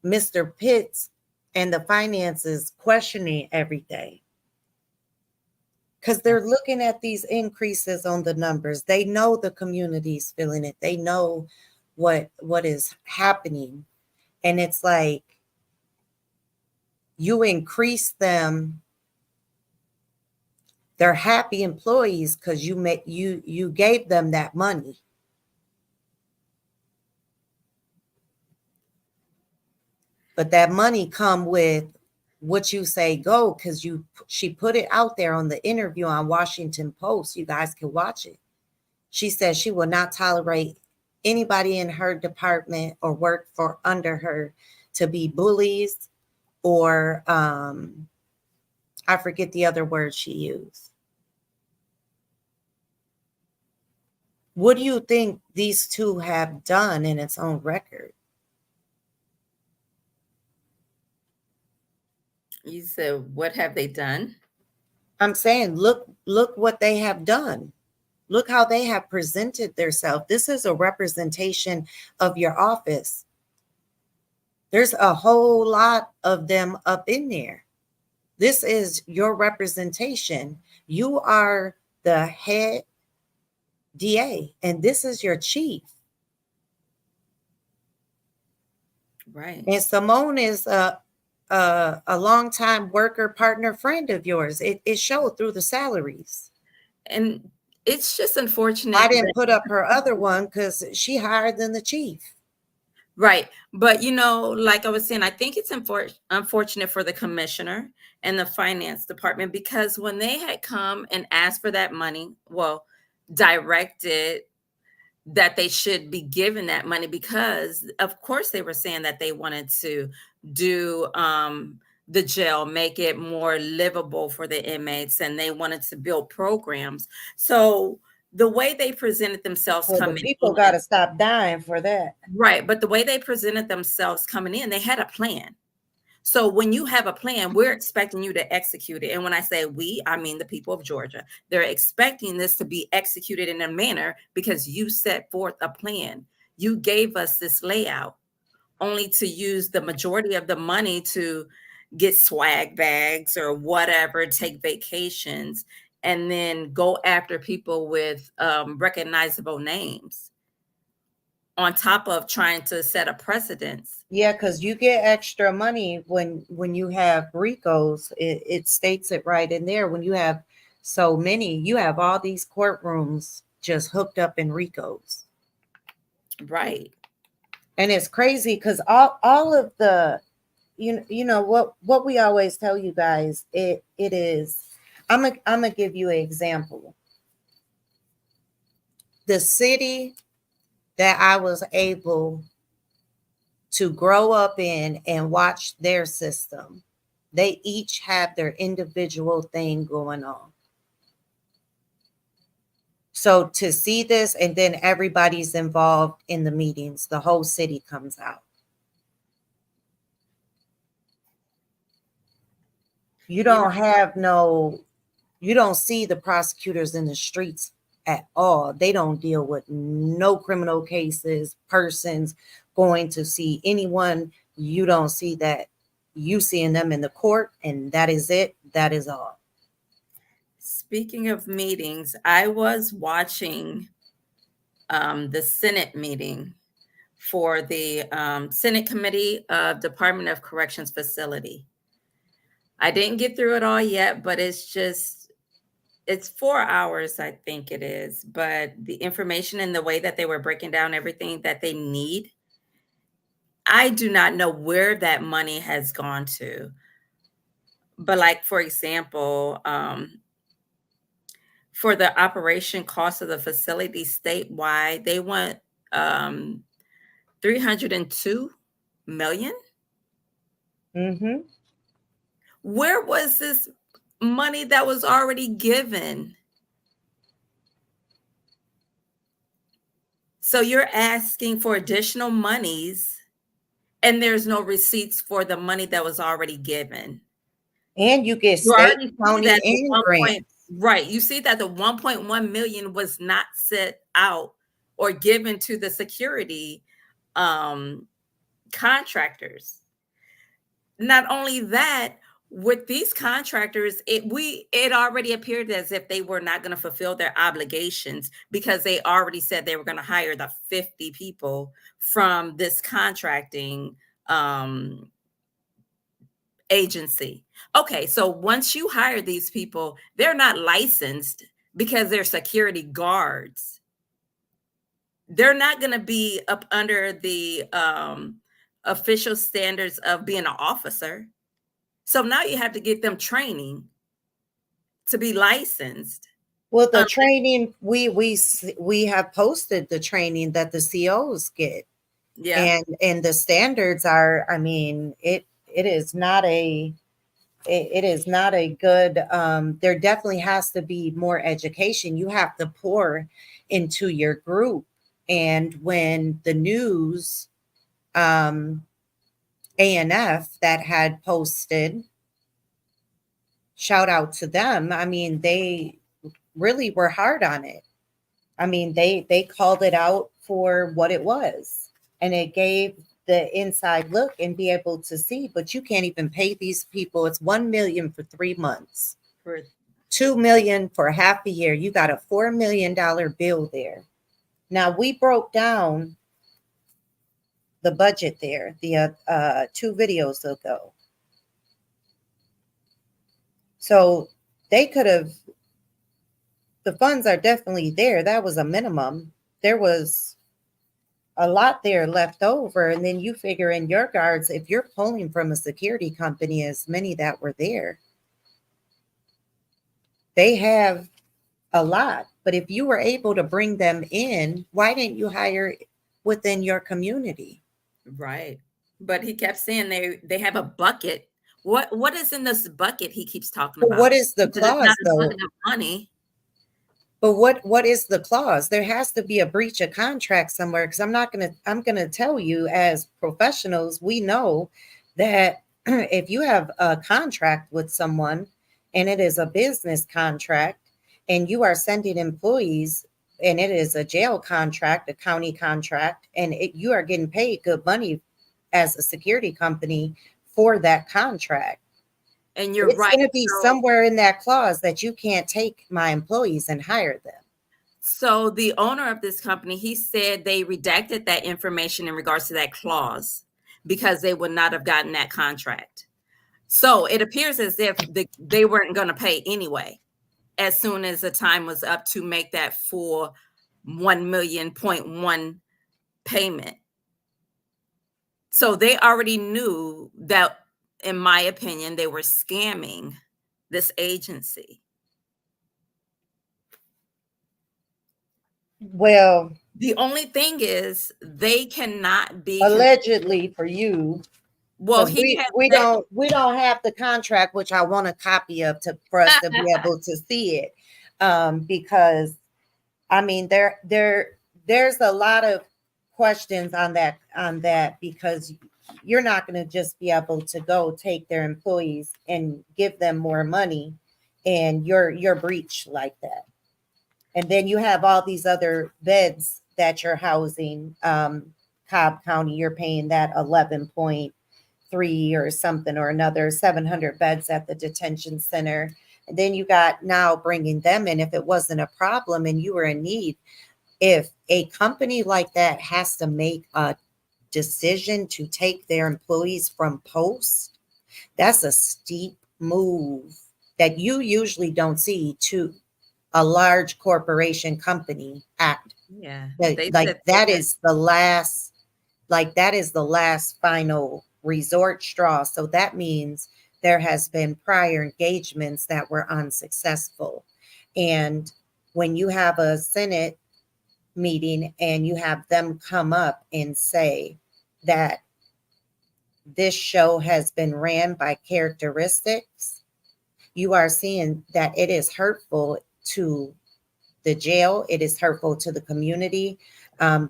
Mr. Pitts and the finances questioning everything. Because they're looking at these increases on the numbers. They know the community's feeling it. They know what is happening. And it's like you increase them. They're happy employees because you gave them that money. But that money come with what you say go, because she put it out there on the interview on Washington Post. You guys can watch it. She says she will not tolerate anybody in her department or work for under her to be bullies or I forget the other word she used. What do you think these two have done in its own record? You said, what have they done? I'm saying, look what they have done. Look how they have presented themselves. This is a representation of your office. There's a whole lot of them up in there. This is your representation. You are the head DA, and this is your chief. Right. And Simone is a longtime worker, partner, friend of yours. It showed through the salaries. And it's just unfortunate. I didn't put up her other one because she higher than the chief. Right. But, like I was saying, I think it's unfortunate for the commissioner and the finance department, because when they had come and asked for that money, well, directed that they should be given that money, because of course they were saying that they wanted to do the jail, make it more livable for the inmates, and they wanted to build programs. So the way they presented themselves the people got to stop dying for that. Right. But the way they presented themselves coming in, they had a plan. So when you have a plan, we're expecting you to execute it. And when I say we, I mean the people of Georgia. They're expecting this to be executed in a manner because you set forth a plan. You gave us this layout, only to use the majority of the money to get swag bags or whatever, take vacations, and then go after people with recognizable names, on top of trying to set a precedence. Yeah, because you get extra money when you have RICOs. It states it right in there. When you have so many, you have all these courtrooms just hooked up in RICOs. Right. And it's crazy because all of the, you know what we always tell you guys, it is, I'm gonna give you an example. The city that I was able to grow up in and watch their system, they each have their individual thing going on. So to see this, and then everybody's involved in the meetings, the whole city comes out. You don't have you don't see the prosecutors in the streets at all. They don't deal with no criminal cases, persons going to see anyone. You don't see that. You seeing them in the court, and that is it. That is all. Speaking of meetings, I was watching the Senate meeting for the Senate Committee of Department of Corrections Facility. I didn't get through it all yet, but it's 4 hours, I think it is. But the information and the way that they were breaking down everything that they need, I do not know where that money has gone to. But like, for example, for the operation cost of the facility statewide, they want 302 million. Mm-hmm. Where was this money that was already given? So you're asking for additional monies and there's no receipts for the money that was already given. And you get You state, already see county, that the and 1 grant. right. You see that the 1.1 million was not set out or given to the security contractors. Not only that, with these contractors, it already appeared as if they were not going to fulfill their obligations because they already said they were going to hire the 50 people from this contracting agency. Okay, so once you hire these people, they're not licensed because they're security guards. They're not going to be up under the official standards of being an officer. So now you have to get them training to be licensed. Well, the training we have posted the training that the COs get, Yeah, and the standards are. I mean, it is not a it is not a good. There definitely has to be more education. You have to pour into your group, and when the news, ANF that had posted, shout out to them. I mean, they really were hard on it. I mean, they called it out for what it was, and it gave the inside look and be able to see. But you can't even pay these people. It's 1 million for 3 months, for 2 million for half a year. You got a $4 million bill there. Now we broke down the budget there the 2 videos ago. So they could have, the funds are definitely there. That was a minimum. There was a lot there left over. And then you figure in your guards, if you're pulling from a security company, as many that were there, they have a lot. But if you were able to bring them in, why didn't you hire within your community? right. But he kept saying they have a bucket. What is in this bucket he keeps talking But about? what is the Because it's not clause a though? bucket of money. But what is the clause? There has to be a breach of contract somewhere, because I'm gonna tell you, as professionals, we know that if you have a contract with someone and it is a business contract and you are sending employees and it is a jail contract, a county contract, and you are getting paid good money as a security company for that contract. And you're It's right. going to be somewhere in that clause that you can't take my employees and hire them. So the owner of this company, he said they redacted that information in regards to that clause because they would not have gotten that contract. So it appears as if they weren't going to pay anyway, as soon as the time was up to make that full 1.1 million payment. So they already knew that, in my opinion, they were scamming this agency. Well, The only thing is they cannot be allegedly for you, well, because he has said we don't have the contract, which I want a copy of to for us to be able to see it. Because I mean there's a lot of questions on that because you're not going to just be able to go take their employees and give them more money and you're breached like that. And then you have all these other beds that you're housing. Cobb County, you're paying that 11.3 or something or another, 700 beds at the detention center. And then you got now bringing them in. If it wasn't a problem and you were in need, if a company like that has to make a decision to take their employees from post, that's a steep move that you usually don't see to a large corporation company act. yeah, Like, they said like they that had is the last, like that is the last final resort straw. So that means there has been prior engagements that were unsuccessful. And when you have a Senate meeting and you have them come up and say that this show has been ran by characteristics, you are seeing that it is hurtful to the jail. It is hurtful to the community,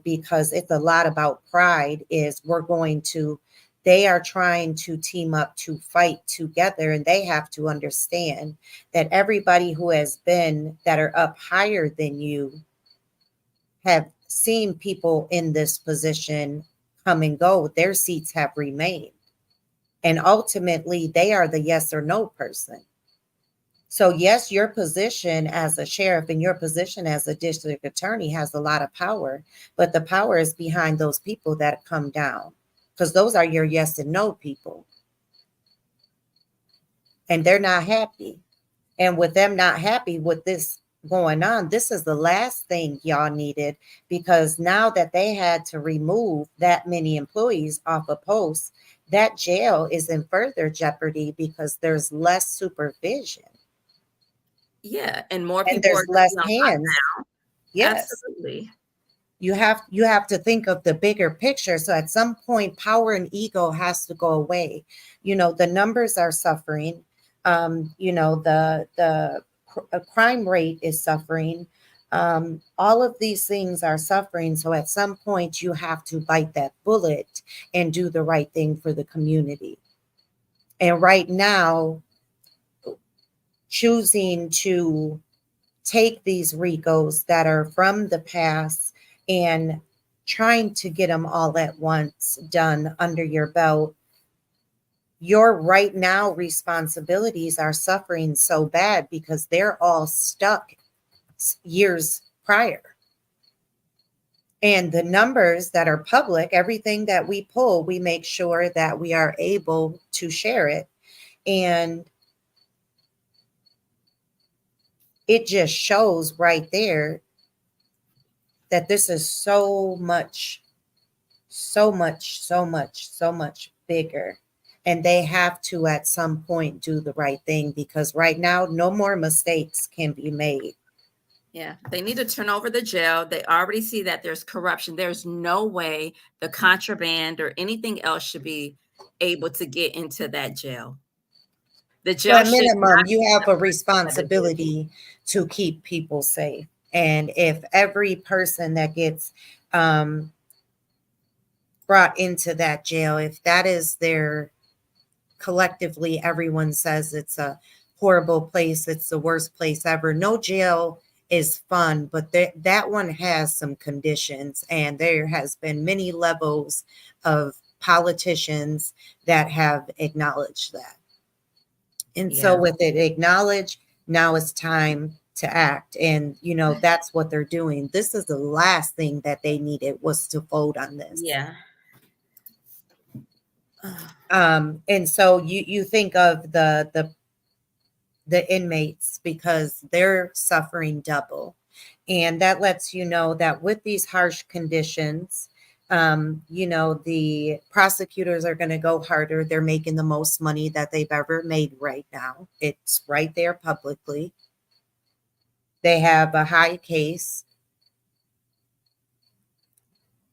because it's a lot about pride. Is we're going to, they are trying to team up to fight together, and they have to understand that everybody who has been that are up higher than you have seen people in this position come and go. Their seats have remained, and ultimately they are the yes or no person. So, yes, your position as a sheriff and your position as a district attorney has a lot of power, but the power is behind those people that come down because those are your yes and no people, and they're not happy. And with them not happy with this going on, this is the last thing y'all needed, because now that they had to remove that many employees off a post, that jail is in further jeopardy because there's less supervision yeah, and more and people there's are gonna less be on hands. lockdown. Yes. Absolutely. You have to think of the bigger picture. So at some point power and ego has to go away. The numbers are suffering. The crime rate is suffering. All of these things are suffering. So at some point you have to bite that bullet and do the right thing for the community. And right now, choosing to take these Ricos that are from the past and trying to get them all at once done under your belt, your right now responsibilities are suffering so bad because they're all stuck years prior. And the numbers that are public, everything that we pull, we make sure that we are able to share it. And it just shows right there that this is so much, so much, so much, so much bigger. And they have to at some point do the right thing, because right now no more mistakes can be made. Yeah, they need to turn over the jail. They already see that there's corruption. There's no way the contraband or anything else should be able to get into that jail. The So jail at should minimum, not you be have a limited. responsibility to keep people safe. And if every person that gets brought into that jail, if that is their, collectively everyone says it's a horrible place, it's the worst place ever. No jail is fun, but that one has some conditions, and there has been many levels of politicians that have acknowledged that. And so Yeah. with it acknowledged, now it's time to act. And that's what they're doing. This is the last thing that they needed, was to vote on this. Yeah. And so you think of the inmates, because they're suffering double. And that lets you know that with these harsh conditions, the prosecutors are going to go harder. They're making the most money that they've ever made right now. It's right there publicly. They have a high case.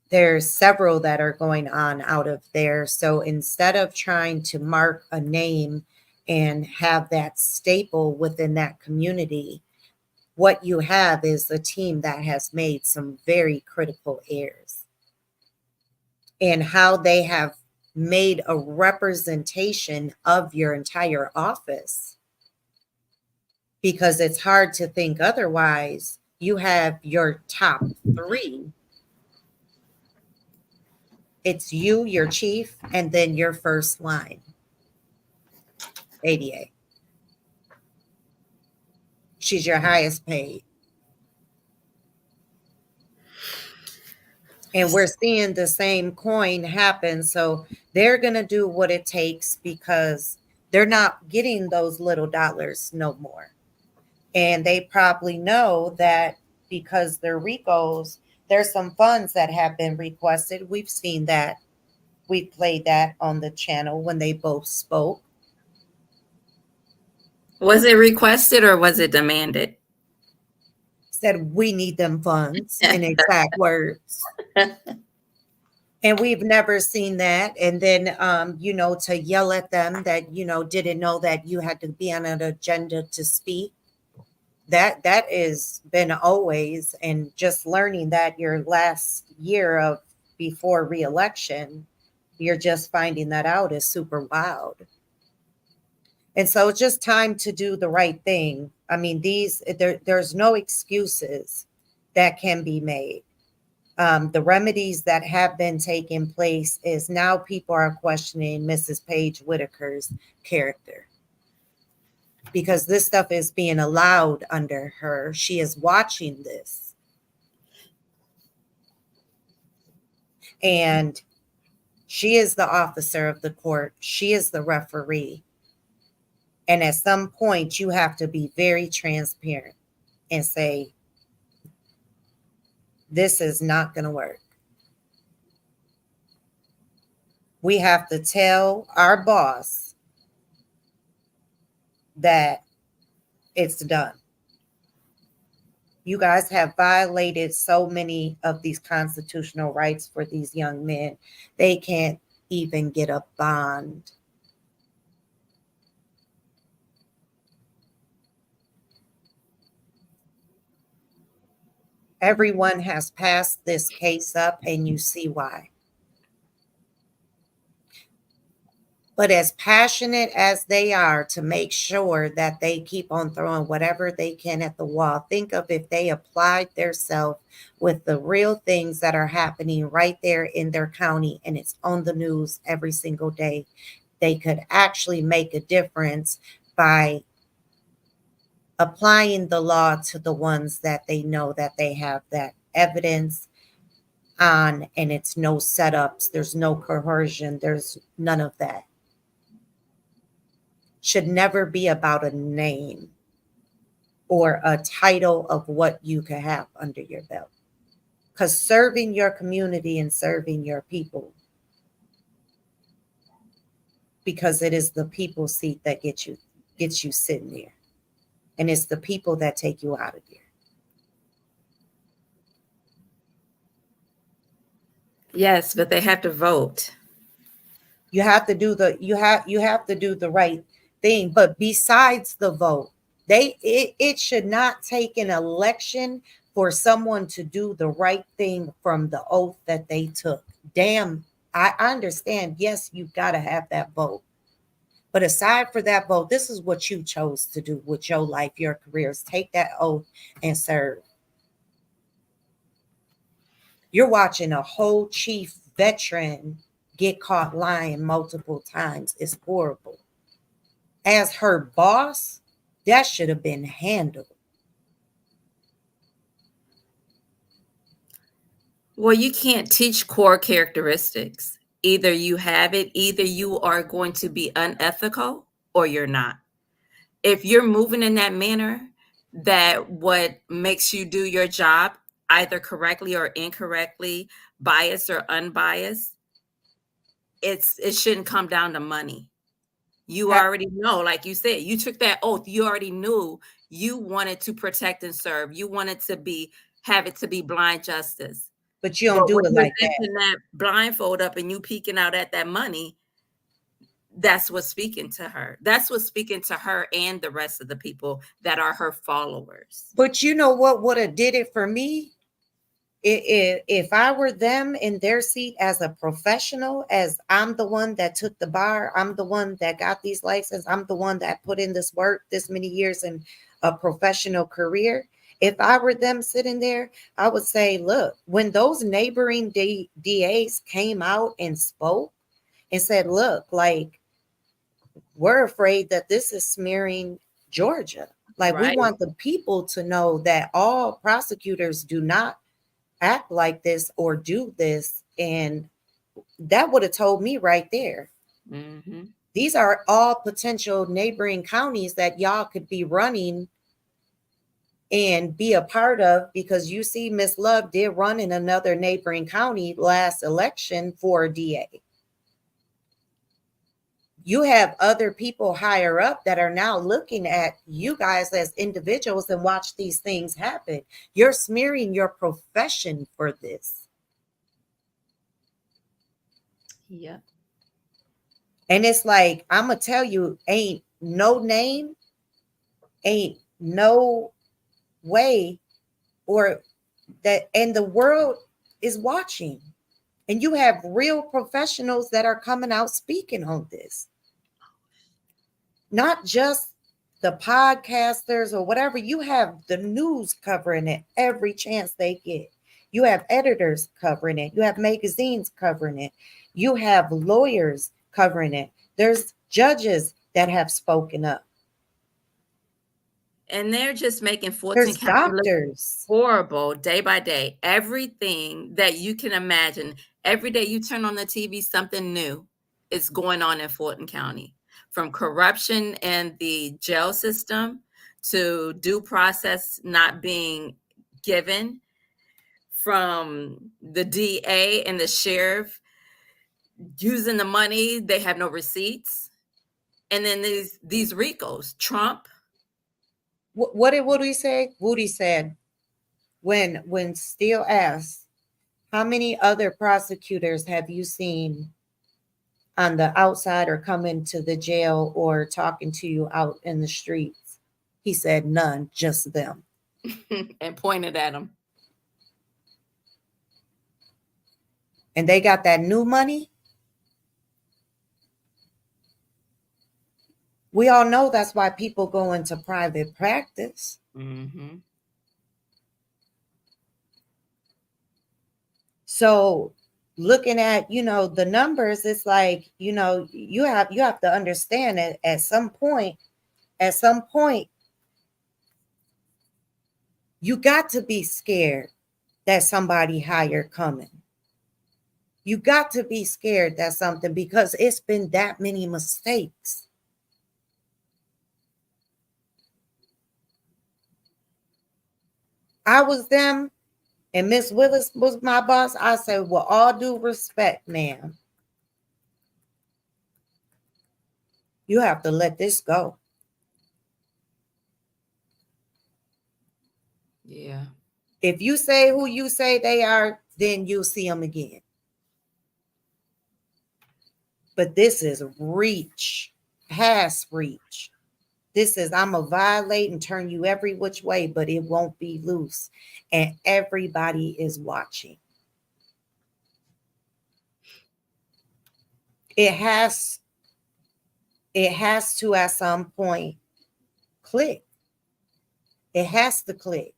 There's several that are going on out of there. So instead of trying to mark a name and have that staple within that community, what you have is a team that has made some very critical errors in how they have made a representation of your entire office, because it's hard to think otherwise. You have your top three. It's you, your chief, and then your first line, ADA. She's your highest paid. And we're seeing the same coin happen. So they're going to do what it takes, because they're not getting those little dollars no more. And they probably know that because they're RICOs, there's some funds that have been requested. We've seen that. We played that on the channel when they both spoke. Was it requested or was it demanded? Said, we need them funds, in exact words. And we've never seen that. And then, to yell at them that, didn't know that you had to be on an agenda to speak. That is been always, and just learning that your last year of before reelection, you're just finding that out is super wild. And so it's just time to do the right thing. I mean, there's no excuses that can be made. The remedies that have been taking place is now people are questioning Mrs. Paige Whitaker's character, because this stuff is being allowed under her. She is watching this. And she is the officer of the court. She is the referee. And at some point, you have to be very transparent and say, this is not going to work. We have to tell our boss that it's done. You guys have violated so many of these constitutional rights for these young men. They can't even get a bond. Everyone has passed this case up, and you see why. But as passionate as they are to make sure that they keep on throwing whatever they can at the wall, think of if they applied themselves with the real things that are happening right there in their county, and it's on the news every single day. They could actually make a difference by applying the law to the ones that they know that they have that evidence on, and it's no setups, there's no coercion, there's none of that. Should never be about a name or a title of what you can have under your belt. Because serving your community and serving your people, because it is the people's seat that gets you sitting there. And it's the people that take you out of there. Yes, but they have to vote. You have to do the right thing. But besides the vote, it should not take an election for someone to do the right thing from the oath that they took. Damn, I understand. Yes, you've got to have that vote. But aside for that vote, this is what you chose to do with your life, your careers. Take that oath and serve. You're watching a whole chief veteran get caught lying multiple times. It's horrible. As her boss, that should have been handled. Well, you can't teach core characteristics. Either you have it, either you are going to be unethical or you're not. If you're moving in that manner, that what makes you do your job either correctly or incorrectly, biased or unbiased, it shouldn't come down to money. You already know, like you said, you took that oath. You already knew you wanted to protect and serve. You wanted to have it to be blind justice. But you don't But do when it you're like that. lifting that blindfold up and you peeking out at that money, that's what's speaking to her. That's what's speaking to her and the rest of the people that are her followers. But you know what would have did it for me? If I were them in their seat as a professional, as I'm the one that took the bar, I'm the one that got these licenses, I'm the one that put in this work this many years in a professional career. If I were them sitting there, I would say, look, when those neighboring DAs came out and spoke and said, look, like, we're afraid that this is smearing Georgia. Like, we Right. want the people to know that all prosecutors do not act like this or do this. And that would have told me right there. Mm-hmm. These are all potential neighboring counties that y'all could be running and be a part of, because you see Miss Love did run in another neighboring county last election for a DA. You have other people higher up that are now looking at you guys as individuals and watch these things happen. You're smearing your profession for this. Yep. And it's like, I'm going to tell you, ain't no name, ain't no way, or that, and the world is watching. And you have real professionals that are coming out speaking on this. Not just the podcasters or whatever. You have the news covering it every chance they get. You have editors covering it. You have magazines covering it. You have lawyers covering it. There's judges that have spoken up. And they're just making Fulton There's County look doctors. horrible day by day. Everything that you can imagine. Every day you turn on the TV, something new is going on in Fulton County. From corruption in the jail system to due process not being given, from the DA and the sheriff using the money, they have no receipts. And then these RICOs, Trump. What did Woody say? Woody said, when Steele asked, how many other prosecutors have you seen on the outside or coming to the jail or talking to you out in the streets? He said, none, just them. And pointed at him. And they got that new money. We all know that's why people go into private practice. Mm-hmm. So looking at, the numbers, it's like, you have to understand that at some point, you got to be scared that somebody higher coming. You got to be scared that something, because it's been that many mistakes. I was them and Miss Willis was my boss. I said, with all due respect, ma'am, you have to let this go. Yeah. If you say who you say they are, then you'll see them again. But this is reach, past reach. This is, I'm going to violate and turn you every which way, but it won't be loose. And everybody is watching. It has to at some point click. It has to click.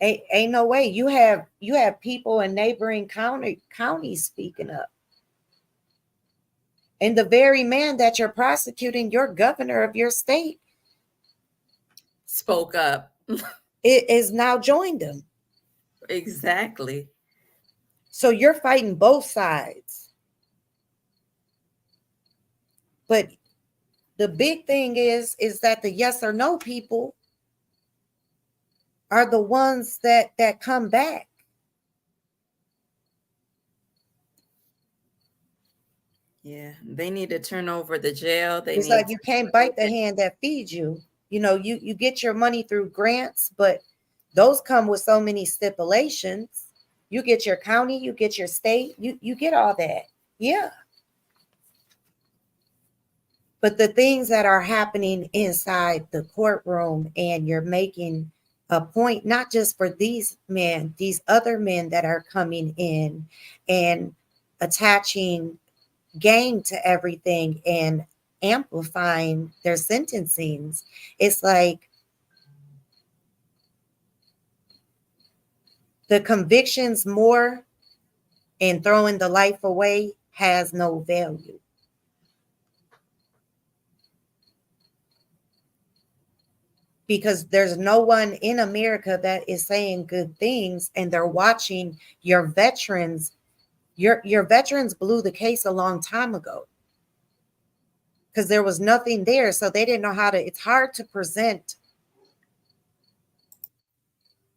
Ain't no way. You have people in neighboring counties speaking up. And the very man that you're prosecuting, your governor of your state, spoke up. it is now joined them. Exactly. So you're fighting both sides. But the big thing is that the yes or no people are the ones that come back. Yeah, they need to turn over the jail. It's like you can't bite the hand that feeds you. You know, you get your money through grants, but those come with so many stipulations. You get your county, you get your state, you get all that. Yeah. But the things that are happening inside the courtroom, and you're making a point, not just for these men, these other men that are coming in and attaching game to everything and amplifying their sentencings. It's like the convictions more and throwing the life away has no value. Because there's no one in America that is saying good things, and they're watching your veterans. Your veterans blew the case a long time ago because there was nothing there. So they didn't know how to, it's hard to present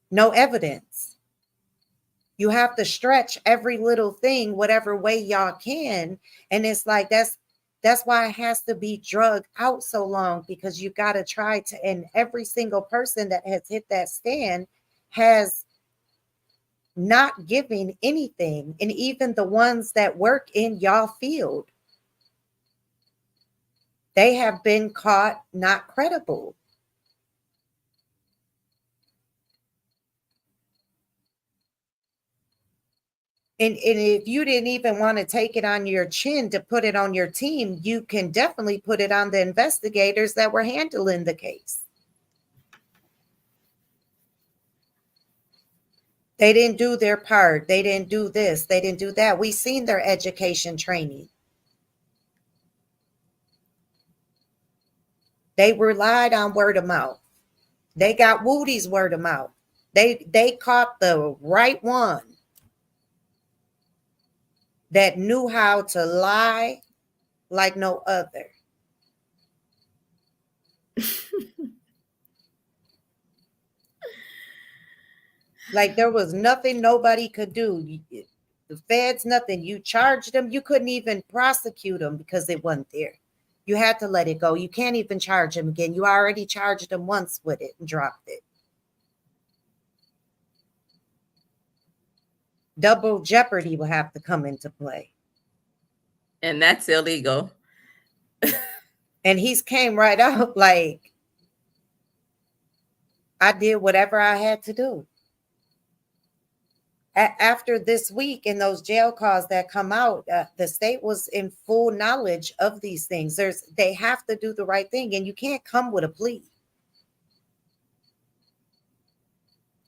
no evidence. You have to stretch every little thing, whatever way y'all can. And it's like, that's why it has to be drug out so long, because you got to try to, and every single person that has hit that stand has not giving anything. And even the ones that work in y'all field, they have been caught not credible. And if you didn't even want to take it on your chin to put it on your team, you can definitely put it on the investigators that were handling the case. They didn't do their part. They didn't do this. They didn't do that. We seen their education training. They relied on word of mouth. They got Woody's word of mouth. They caught the right one that knew how to lie like no other. Like there was nothing nobody could do. The feds, nothing. You charged them. You couldn't even prosecute them because it wasn't there. You had to let it go. You can't even charge them again. You already charged them once with it and dropped it. Double jeopardy will have to come into play. And that's illegal. And he's came right out like, I did whatever I had to do. After this week and those jail calls that come out, the state was in full knowledge of these things. They have to do the right thing, and you can't come with a plea.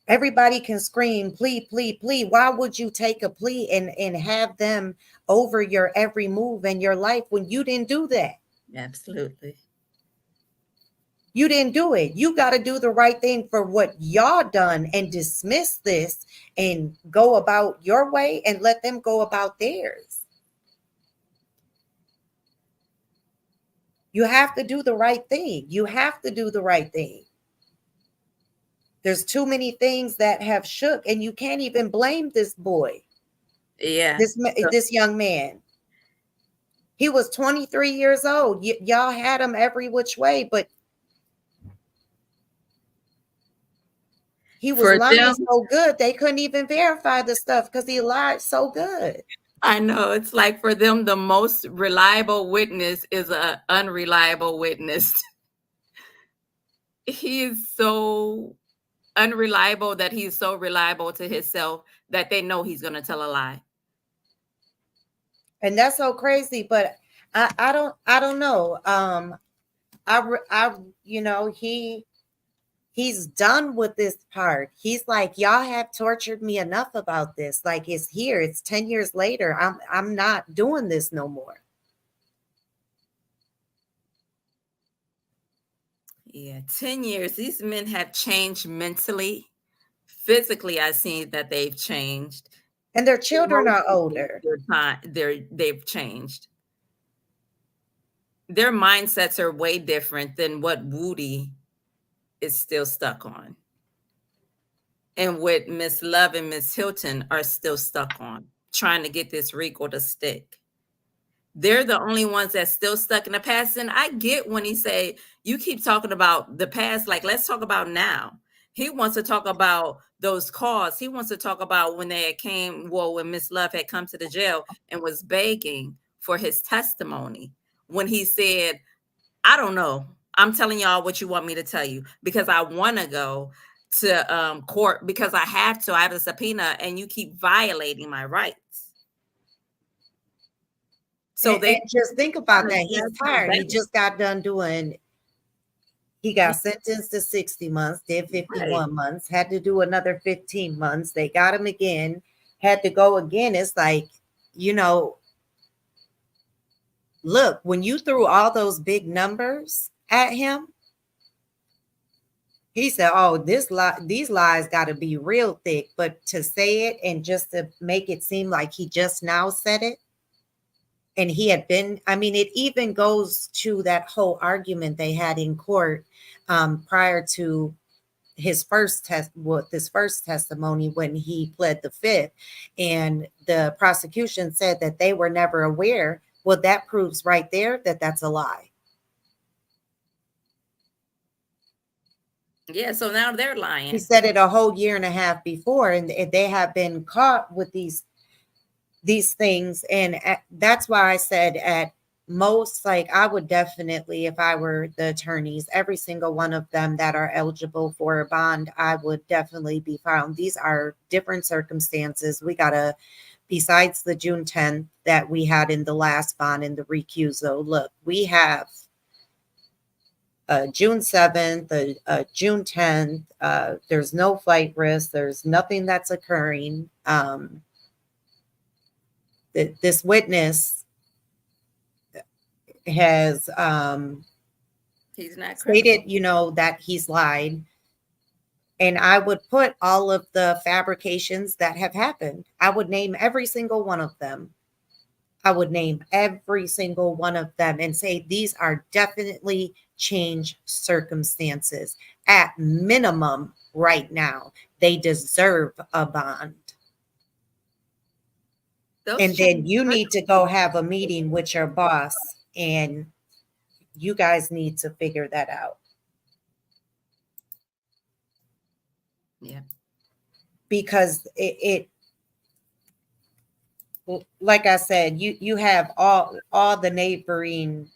Everybody can scream, plea, plea, plea. Why would you take a plea and have them over your every move in your life when you didn't do that? Absolutely. You didn't do it. You got to do the right thing for what y'all done and dismiss this and go about your way and let them go about theirs. You have to do the right thing. You have to do the right thing. There's too many things that have shook, and you can't even blame this boy. Yeah. This young man. He was 23 years old. Y'all had him every which way, but he was lying so good they couldn't even verify the stuff because he lied so good. I know. It's like for them, the most reliable witness is an unreliable witness. He is so unreliable that he's so reliable to himself that they know he's going to tell a lie. And that's so crazy, but I don't know. You know, he's done with this part. He's like, y'all have tortured me enough about this. Like, it's here. It's 10 years later. I'm not doing this no more. Yeah, 10 years. These men have changed mentally. Physically, I see that they've changed. And their children are older. They've changed. Their mindsets are way different than what Woody is still stuck on. And what Miss Love and Miss Hilton are still stuck on, trying to get this RICO to stick. They're the only ones that's still stuck in the past. And I get when he say, you keep talking about the past, like let's talk about now. He wants to talk about those calls. He wants to talk about when they came, well, when Miss Love had come to the jail and was begging for his testimony. When he said, I don't know. I'm telling y'all what you want me to tell you because I want to go to court because I have to. I have a subpoena and you keep violating my rights. So And just think about that. He's tired. He begging. just got done doing, he got sentenced to 60 months, did 51 Right. months, had to do another 15 months. They got him again, had to go again. It's like, you know, look, when you threw all those big numbers at him, he said, oh, these lies got to be real thick. But to say it and just to make it seem like he just now said it, and he had been, I mean, it even goes to that whole argument they had in court prior to his first testimony when he pled the fifth, and the prosecution said that they were never aware. Well, that proves right there that that's a lie. Yeah, so now they're lying. He said it a whole year and a half before, and they have been caught with these things. And that's why I said at most, like I would definitely, if I were the attorneys, every single one of them that are eligible for a bond, I would definitely be found. These are different circumstances. We gotta, besides the June 10th that we had in the last bond in the recusal, look, we have June 7th, June 10th. There's no flight risk. There's nothing that's occurring. This witness has he's not stated, you know, that he's lied. And I would put all of the fabrications that have happened. I would name every single one of them. I would name every single one of them and say these are definitely changed circumstances. At minimum, right now, they deserve a bond. And then you need to go have a meeting with your boss, and you guys need to figure that out. Yeah. Because it like I said, you have all the neighboring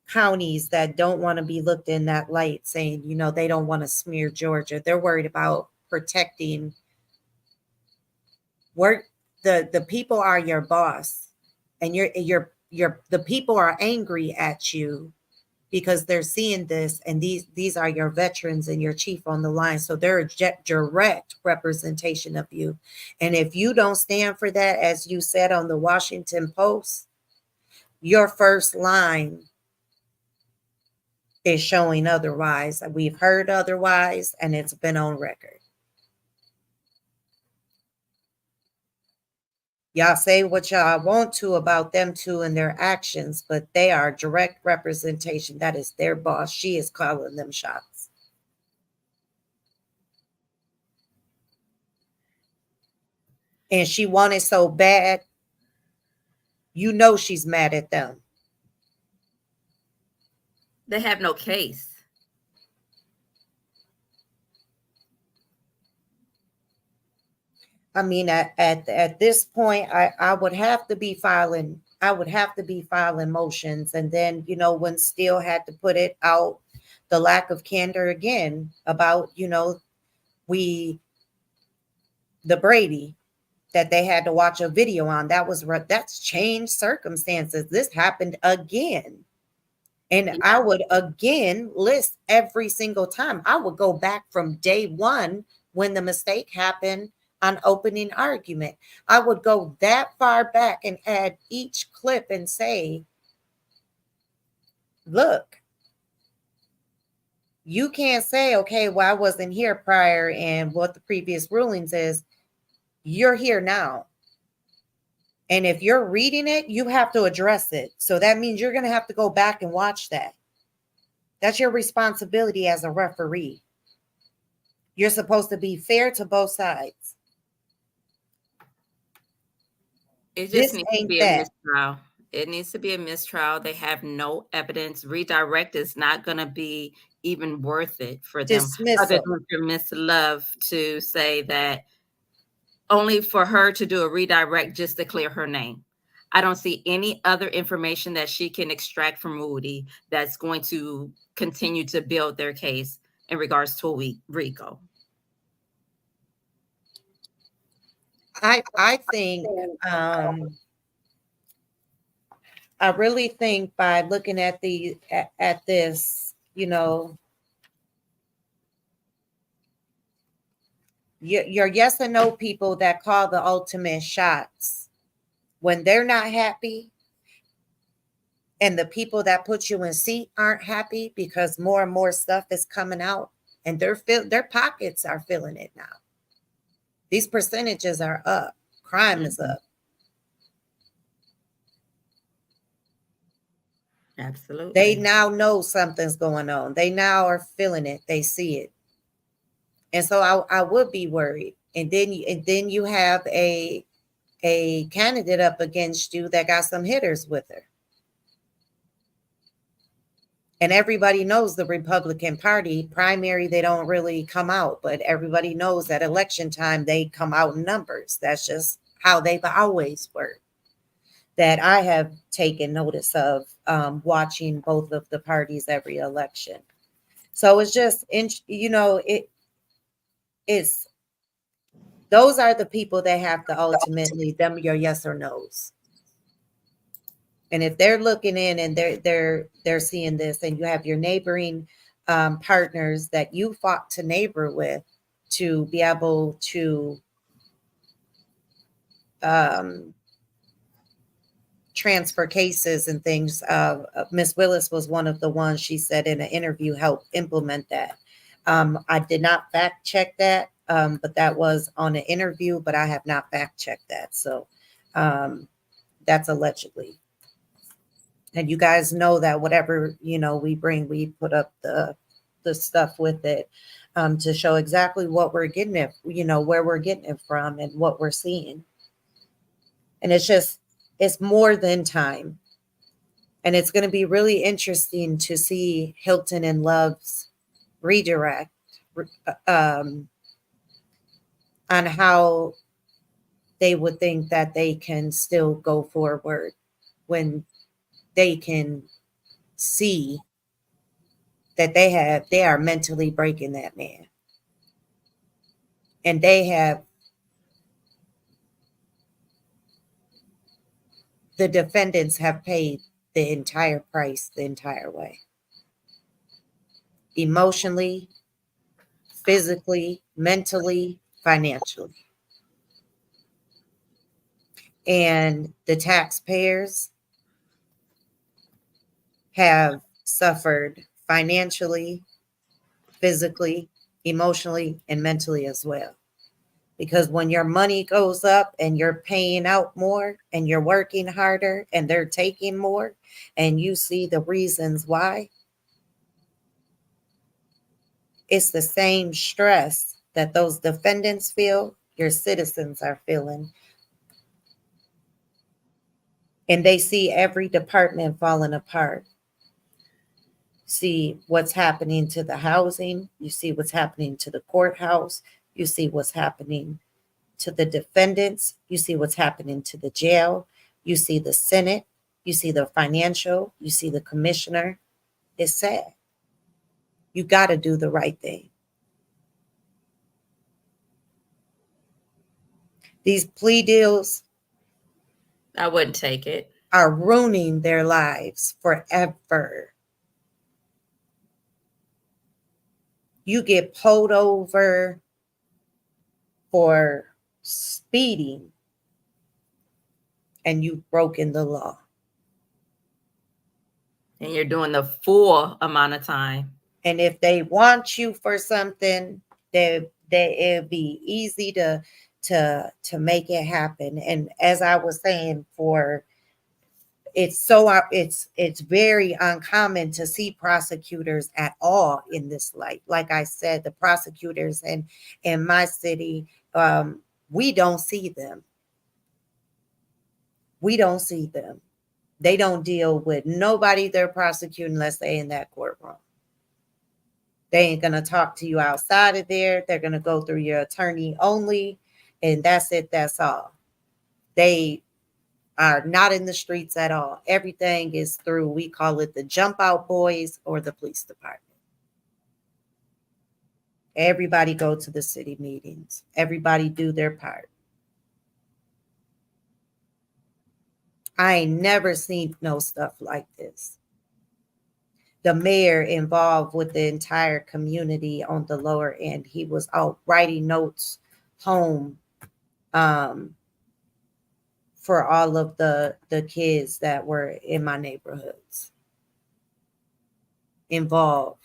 counties that don't want to be looked in that light, saying, you know, they don't want to smear Georgia. They're worried about protecting where the people are your boss, and the people are angry at you because they're seeing this, and these are your veterans and your chief on the line. So they're a direct representation of you. And if you don't stand for that, as you said on the Washington Post, your first line is showing otherwise. We've heard otherwise, and it's been on record. Y'all say what y'all want to about them two and their actions, but they are direct representation. That is their boss. She is calling them shots. And she wanted so bad, you know she's mad at them. They have no case. I mean, at this point, I would have to be filing. I would have to be filing motions. And then, you know, when Steele had to put it out, the lack of candor again about, you know, the Brady that they had to watch a video on. That's changed circumstances. This happened again. And yeah. I would again list every single time. I would go back from day one when the mistake happened on opening argument. I would go that far back and add each clip and say, look, you can't say, okay, well, I wasn't here prior and what the previous rulings is. You're here now. And if you're reading it, you have to address it. So that means you're going to have to go back and watch that. That's your responsibility as a referee. You're supposed to be fair to both sides. It just This needs to ain't be a that. mistrial. It needs to be a mistrial. They have no evidence. Redirect is not gonna be even worth it for them, other Dismissal. than for Miss Love to say that only for her to do a redirect just to clear her name. I don't see any other information that she can extract from Moody that's going to continue to build their case in regards to Rico. I think I really think by looking at at this, you know, your yes and no people that call the ultimate shots when they're not happy, and the people that put you in seat aren't happy because more and more stuff is coming out, and their pockets are feeling it now. These percentages are up. Crime is up. Absolutely. They now know something's going on. They now are feeling it. They see it. And so I would be worried. And then you have a candidate up against you that got some hitters with her. And everybody knows the Republican Party primary, they don't really come out, but everybody knows that election time they come out in numbers. That's just how they've always worked. That I have taken notice of watching both of the parties every election. So it's just, it's those are the people that have to ultimately them your yes or no's. And if they're looking in and they're seeing this, and you have your neighboring partners that you fought to neighbor with to be able to transfer cases and things. Miss Willis was one of the ones, she said in an interview, helped implement that. I did not fact check that, but that was on an interview, but I have not fact checked that. So that's allegedly. And you guys know that whatever, we bring, we put up the stuff with it to show exactly what we're getting it, where we're getting it from and what we're seeing. And it's more than time. And it's going to be really interesting to see Hilton and Love's redirect on how they would think that they can still go forward when they can see that they are mentally breaking that man. And the defendants have paid the entire price the entire way. Emotionally, physically, mentally, financially. And the taxpayers have suffered financially, physically, emotionally, and mentally as well. Because when your money goes up and you're paying out more and you're working harder and they're taking more, and you see the reasons why, it's the same stress that those defendants feel, your citizens are feeling. And they see every department falling apart. See what's happening to the housing. You see what's happening to the courthouse. You see what's happening to the defendants. You see what's happening to the jail. You see the Senate. You see the financial. You see the commissioner. It's sad. You got to do the right thing. These plea deals, I wouldn't take it, are ruining their lives forever. You get pulled over for speeding and you've broken the law. and you're doing the full amount of time. And if they want you for something, it'd be easy to make it happen. And as I was saying, it's very uncommon to see prosecutors at all in this light. Like I said, the prosecutors in my city, we don't see them. We don't see them. They don't deal with nobody they're prosecuting unless they're in that courtroom. They ain't going to talk to you outside of there. They're going to go through your attorney only, and that's it. That's all. They are not in the streets at all. Everything is through, we call it the jump out boys or the police department. Everybody go to the city meetings. Everybody do their part. I ain't never seen no stuff like this. The mayor involved with the entire community on the lower end. He was out writing notes home for all of the kids that were in my neighborhoods involved.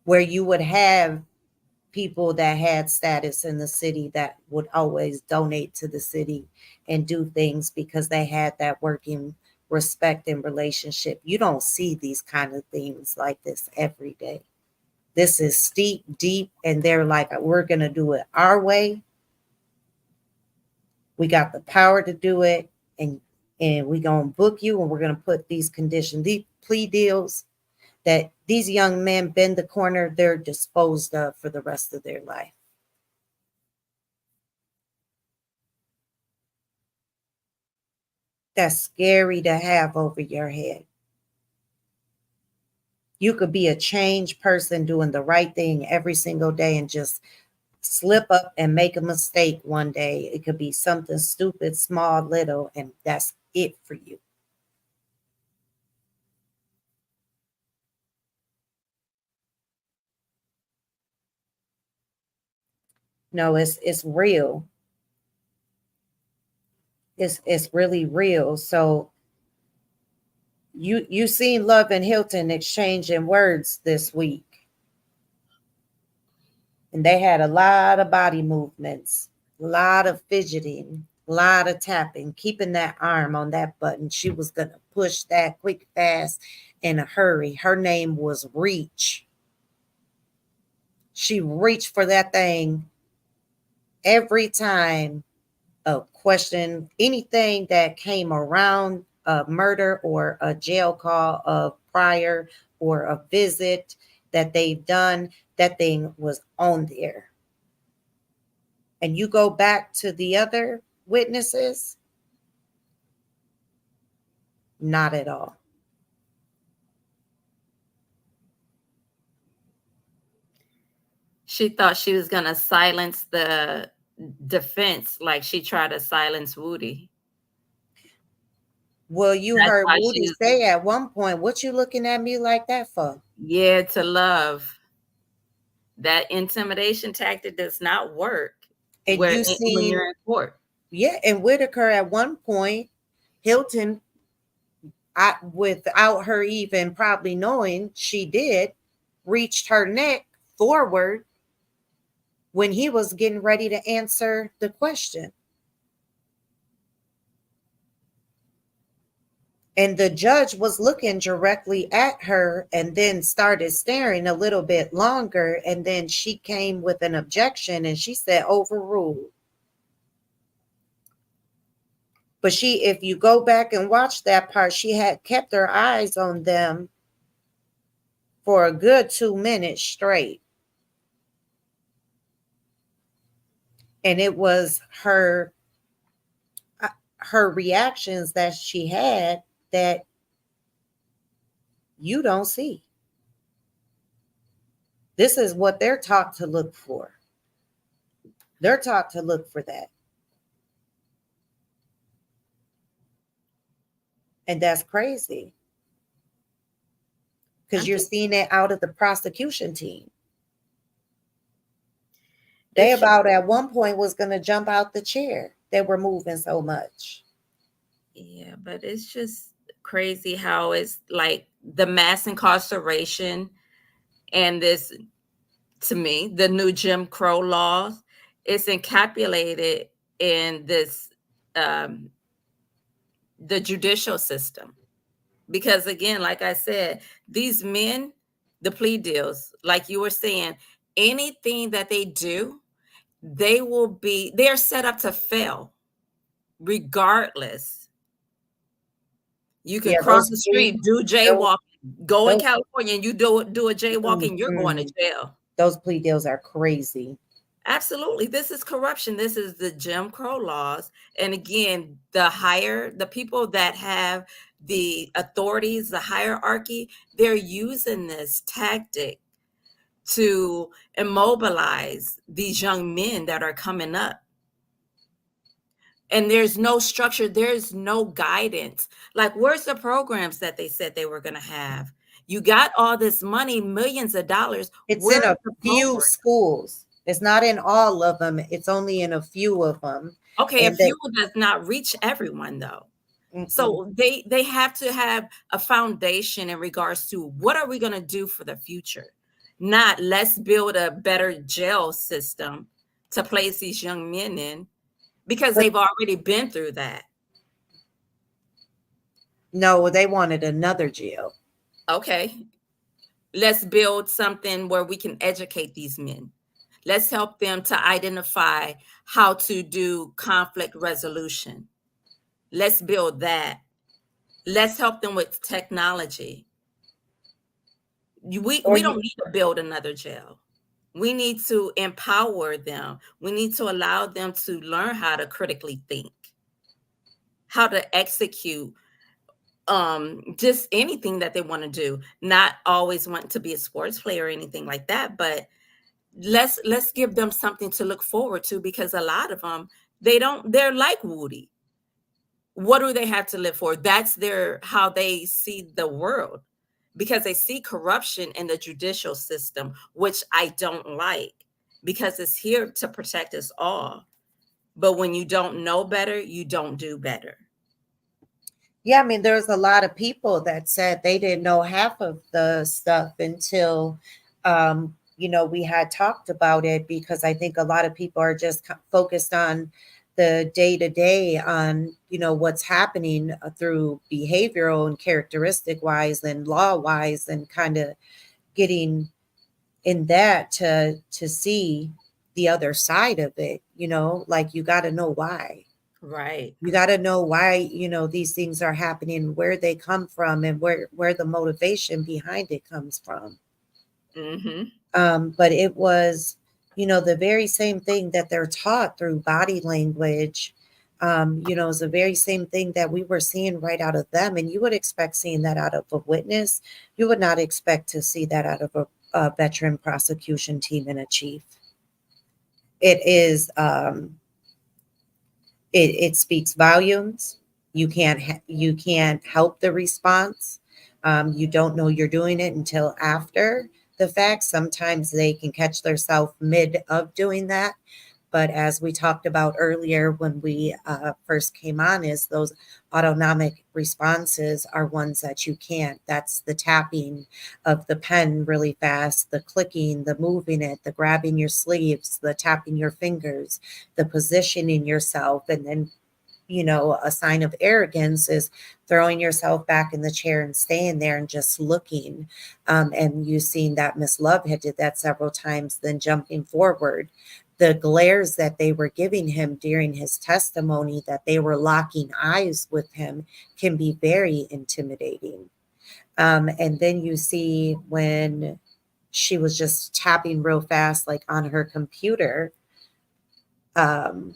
Where you would have people that had status in the city that would always donate to the city and do things because they had that working respect and relationship. You don't see these kind of things like this every day. This is steep, deep, and they're like, we're going to do it our way. We got the power to do it, and we're going to book you, and we're going to put these conditions, these plea deals that these young men bend the corner, they're disposed of for the rest of their life. That's scary to have over your head. You could be a changed person doing the right thing every single day and just slip up and make a mistake one day. It could be something stupid, small, little, and that's it for you. No, it's real. It's really real. So you seen Love and Hilton exchanging words this week. And they had a lot of body movements, a lot of fidgeting, a lot of tapping, keeping that arm on that button. She was going to push that quick, fast, in a hurry. Her name was Reach. She reached for that thing every time a question, anything that came around a murder or a jail call of prior or a visit that they've done, that thing was on there. And you go back to the other witnesses, not at all. She thought she was going to silence the defense like she tried to silence Woody. Well, you That's heard why Woody she was, say at one point, what you looking at me like that for? yeah, to love. That intimidation tactic does not work And when you seen, you're in court. yeah, and Whitaker at one point, Hilton, without her even probably knowing she did, reached her neck forward when he was getting ready to answer the question. And the judge was looking directly at her and then started staring a little bit longer. And then she came with an objection and she said, overruled. But she, if you go back and watch that part, she had kept her eyes on them for a good 2 minutes straight. And it was her reactions that she had that you don't see. This is what they're taught to look for. They're taught to look for that. And that's crazy. Because you're seeing it out of the prosecution team. They about at one point was going to jump out the chair. They were moving so much. Yeah, but it's just crazy how it's like the mass incarceration and this, to me, the new Jim Crow laws, it's encapsulated in this, the judicial system. Because again, like I said, these men, the plea deals, like you were saying, anything that they do, they're set up to fail regardless. You can Yeah, cross the street, do those, jaywalking, go in those, California and you do a jaywalking, you're going to mhm, jail. those plea deals are crazy. Absolutely. This is corruption. This is the Jim Crow laws. And again, the people that have the authorities, the hierarchy, they're using this tactic to immobilize these young men that are coming up. And there's no structure, there's no guidance. Like, where's the programs that they said they were going to have? You got all this money, millions of dollars. It's in Where's a the few program? schools. It's not in all of them. It's only in a few of them. Okay, a And they, few does not reach everyone though. mm-mm. So they have to have a foundation in regards to what are we going to do for the future? Not let's build a better jail system to place these young men in because But they've already been through that. no, they wanted another jail. Okay, let's build something where we can educate these men. Let's help them to identify how to do conflict resolution. Let's build that. Let's help them with technology. Or We you, don't need to build another jail. We need to empower them. We need to allow them to learn how to critically think, how to execute just anything that they want to do. Not always want to be a sports player or anything like that, but let's give them something to look forward to because a lot of them they're like Woody. What do they have to live for? That's their how they see the world because they see corruption in the judicial system, which I don't like because it's here to protect us all. But when you don't know better, you don't do better. yeah, I mean, there's a lot of people that said they didn't know half of the stuff until, we had talked about it because I think a lot of people are just focused on the day to day on, what's happening through behavioral and characteristic wise and law wise and kind of getting in that to see the other side of it, like you got to know why. Right. You got to know why, these things are happening, where they come from, and where the motivation behind it comes from. Mm-hmm. But it was, the very same thing that they're taught through body language. It's the very same thing that we were seeing right out of them. And you would expect seeing that out of a witness. You would not expect to see that out of a veteran prosecution team and a chief. It is, it speaks volumes. You can't help the response. You don't know you're doing it until after the fact. Sometimes they can catch themselves mid of doing that. But as we talked about earlier when we first came on, is those autonomic responses are ones that you can't. That's the tapping of the pen really fast, the clicking, the moving it, the grabbing your sleeves, the tapping your fingers, the positioning yourself, and then a sign of arrogance is throwing yourself back in the chair and staying there and just looking. And you've seen that Miss Love had did that several times, then jumping forward. The glares that they were giving him during his testimony, that they were locking eyes with him, can be very intimidating. And then you see when she was just tapping real fast, like on her computer. Um,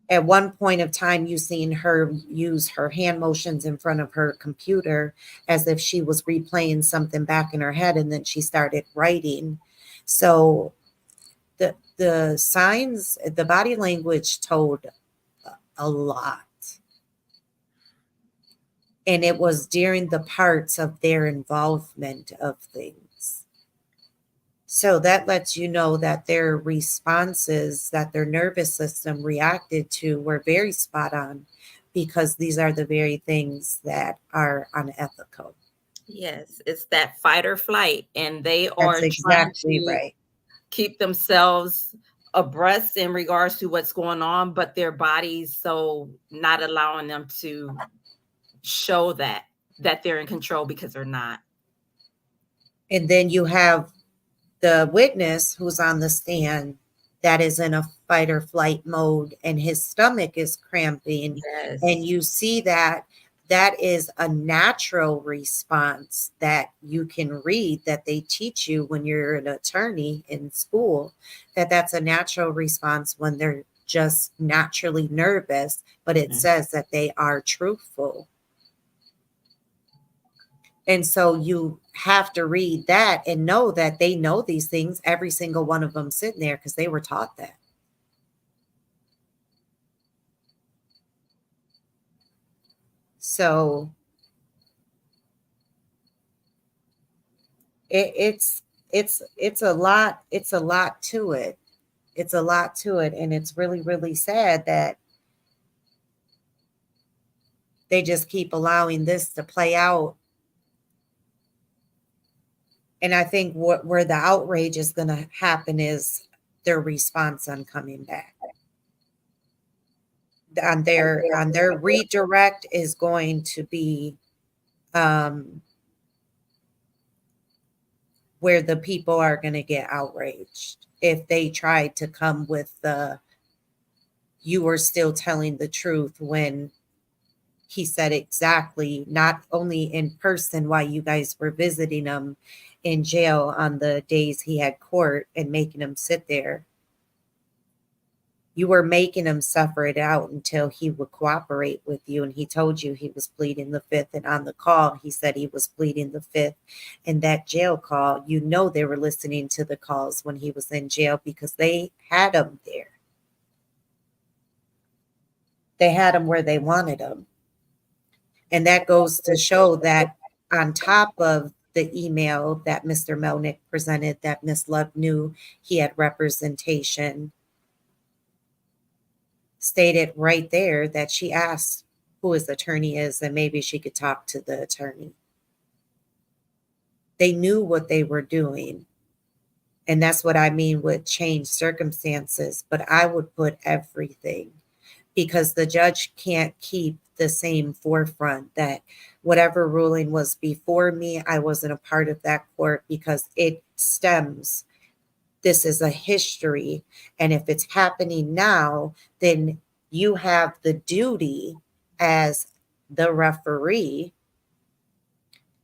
at one point of time, you seen her use her hand motions in front of her computer as if she was replaying something back in her head, and then she started writing. So the signs, the body language told a lot. And it was during the parts of their involvement of things. So that lets you know that their responses, that their nervous system reacted to, were very spot on because these are the very things that are unethical. Yes, it's that fight or flight, and they That's are trying exactly to right. keep themselves abreast in regards to what's going on, but their bodies so not allowing them to show that they're in control because they're not. And then you have the witness who's on the stand that is in a fight or flight mode and his stomach is cramping, and Yes. you see that that is a natural response that you can read, that they teach you when you're an attorney in school, that that's a natural response when they're just naturally nervous, but it Mhm. says that they are truthful. And so you have to read that and know that they know these things, every single one of them sitting there, because they were taught that. So it's it's a lot to it. It's a lot to it, and it's really really sad that they just keep allowing this to play out. And I think where the outrage is going to happen is their response on coming back. On their redirect is going to be um, where the people are going to get outraged if they try to come with the you were still telling the truth when he said exactly, not only in person while you guys were visiting him in jail on the days he had court and making him sit there. You were making him suffer it out until he would cooperate with you. And he told you he was pleading the fifth. And on the call, he said he was pleading the fifth. And that jail call, you know, they were listening to the calls when he was in jail because they had him there. They had him where they wanted him. And that goes to show that on top of the email that Mr. Melnick presented, that Miss Love knew he had representation, stated right there that she asked who his attorney is and maybe she could talk to the attorney. They knew what they were doing. And that's what I mean with changed circumstances. But I would put everything, because the judge can't keep the same forefront that whatever ruling was before me, I wasn't a part of that court, because it stems. This is a history. And if it's happening now, then you have the duty as the referee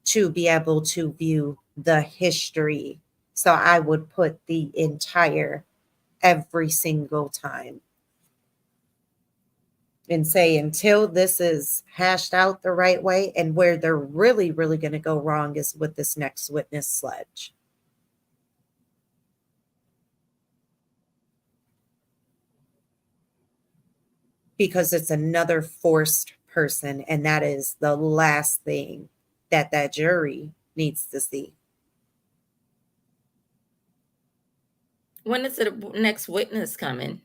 to be able to view the history. So I would put the entire, every single time, and say until this is hashed out the right way. And where they're really, really going to go wrong is with this next witness sledge. Because it's another forced person. And that is the last thing that that jury needs to see. When is the next witness coming?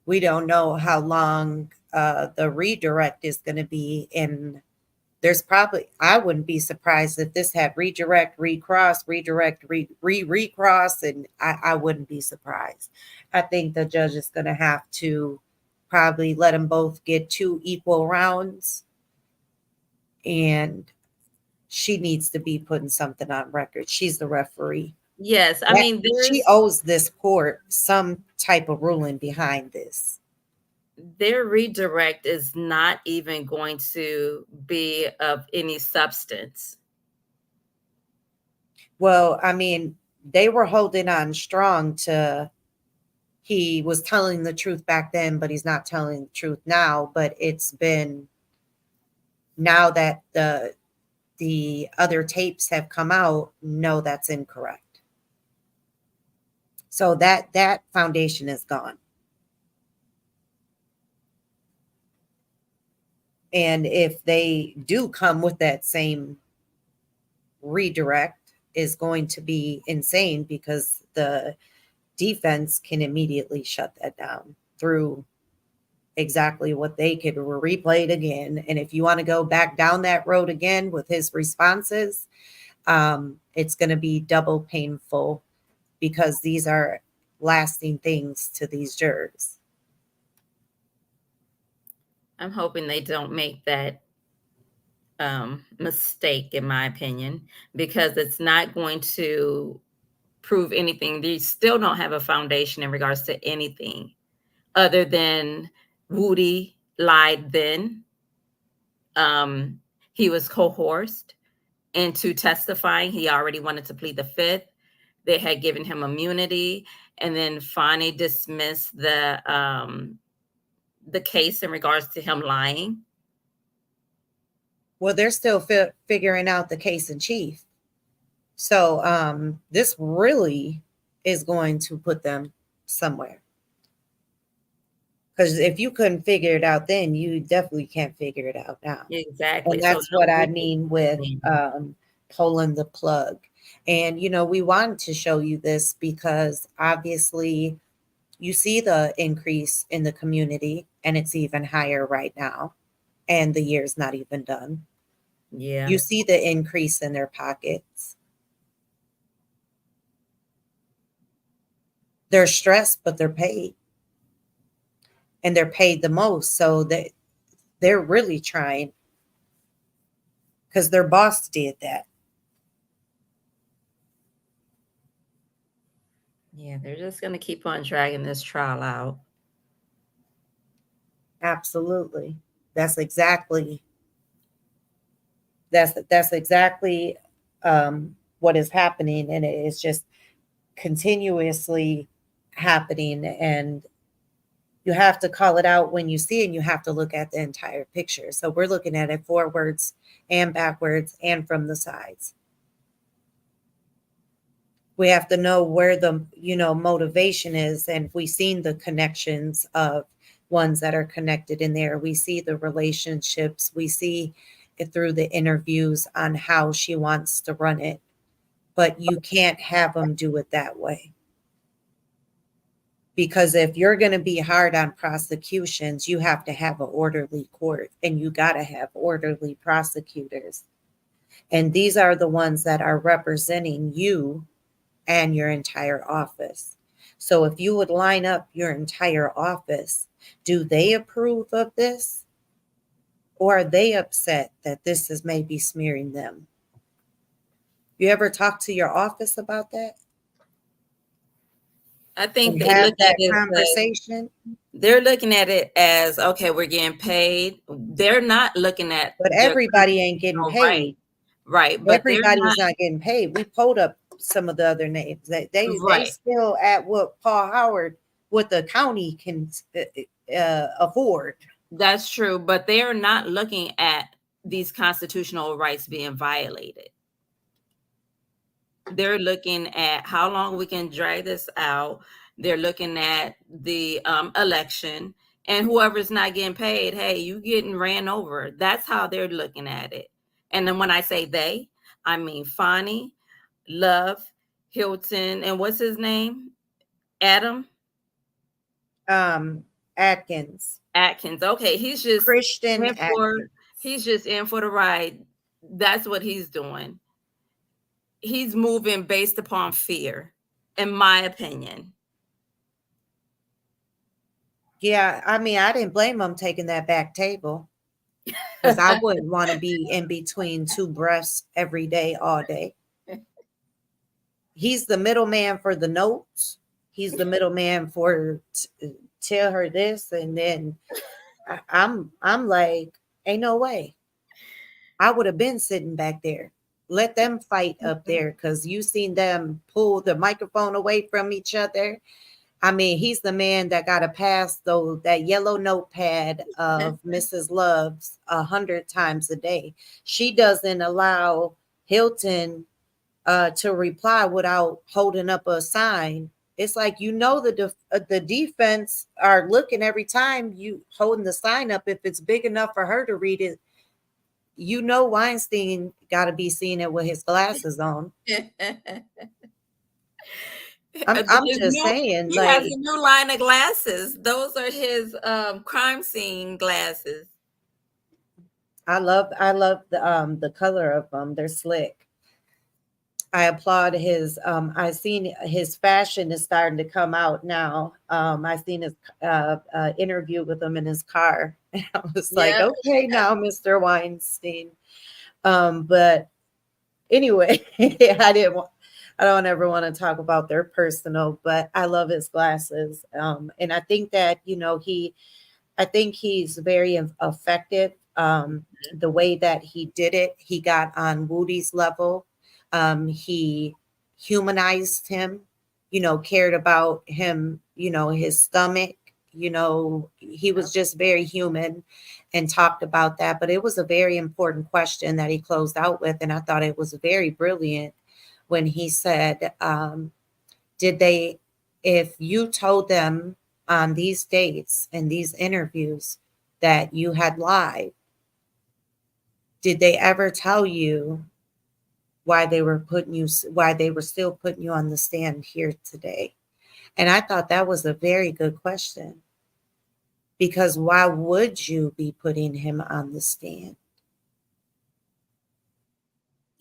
We don't know how long the redirect is going to be. And there's probably, I wouldn't be surprised if this had redirect, recross, redirect, recross, and I wouldn't be surprised. I think the judge is going to have to probably let them both get 2 equal rounds, and she needs to be putting something on record. She's the referee. Yes, I That, mean, she owes this court some type of ruling behind this. their redirect is not even going to be of any substance. Well, I mean, they were holding on strong to he was telling the truth back then, but he's not telling the truth now. But it's been, now that the other tapes have come out, no, that's incorrect. So that foundation is gone. And if they do come with that same redirect, is going to be insane, because the defense can immediately shut that down through exactly what they could replay it again. And if you want to go back down that road again with his responses, it's going to be double painful, because these are lasting things to these jurors. I'm hoping they don't make that mistake, in my opinion, because it's not going to prove anything. They still don't have a foundation in regards to anything other than Woody lied then. He was coerced into testifying. He already wanted to plead the fifth. They had given him immunity, and then Fonnie dismissed the case in regards to him lying. Well, they're still figuring out the case in chief. So this really is going to put them somewhere. Because if you couldn't figure it out then, you definitely can't figure it out now. Exactly. And that's what I mean with pulling the plug. And, you know, we wanted to show you this because obviously you see the increase in the community, and it's even higher right now. And the year's not even done. Yeah. You see the increase in their pockets. They're stressed, but they're paid. And they're paid the most. So they're really trying, because their boss did that. Yeah, they're just going to keep on dragging this trial out. Absolutely. That's exactly what is happening, and it is just continuously happening. And you have to call it out when you see it, and you have to look at the entire picture. So we're looking at it forwards and backwards and from the sides. We have to know where the, you know, motivation is. And we've seen the connections of ones that are connected in there. We see the relationships. We see it through the interviews on how she wants to run it. But you can't have them do it that way. Because if you're going to be hard on prosecutions, you have to have an orderly court, and you got to have orderly prosecutors. And these are the ones that are representing you and your entire office. So if you would line up your entire office, do they approve of this? Or are they upset that this is maybe smearing them? You ever talk to your office about that? I think And they have look that at it conversation? they're looking at it as, okay, we're getting paid. They're not looking at, But everybody ain't getting paid. Right. But everybody's not getting paid. We pulled up some of the other names. They still at what Paul Howard, what the county can afford. That's true. But they are not looking at these constitutional rights being violated. They're looking at how long we can drag this out. They're looking at the election, and whoever's not getting paid, hey, you getting ran over. That's how they're looking at it. And then when I say they, I mean Fonnie, Love, Hilton, and what's his name? Adam? Atkins. Okay, he's just Christian Atkins. He's just in for the ride. That's what he's doing. He's moving based upon fear, in my opinion. Yeah, I mean, I didn't blame him taking that back table, because I wouldn't want to be in between two breasts every day, all day. He's the middleman for the notes. He's the middleman for tell her this, and then I'm like, ain't no way. I would have been sitting back there. Let them fight up there, because you seen them pull the microphone away from each other. I mean, he's the man that got to pass that yellow notepad of Mrs. Love's 100 times a day. She doesn't allow Hilton to reply without holding up a sign. It's like, you know, the defense are looking every time you holding the sign up. If it's big enough for her to read it, you know, Weinstein got to be seeing it with his glasses on. I'm just saying, he has a new line of glasses. Those are his crime scene glasses. I love the color of them. They're slick. I applaud his I've seen his fashion is starting to come out now. I've seen his interview with him in his car. And I was like, okay, now, Mr. Weinstein. But anyway, I I don't ever want to talk about their personal, but I love his glasses. And I think that, I think he's very effective. The way that he did it, he got on Woody's level. He humanized him, cared about him, his stomach, he was just very human and talked about that. But it was a very important question that he closed out with. And I thought it was very brilliant when he said, did they, if you told them on these dates and these interviews that you had lied, did they ever tell you why they were still putting you on the stand here today? And I thought that was a very good question, because why would you be putting him on the stand?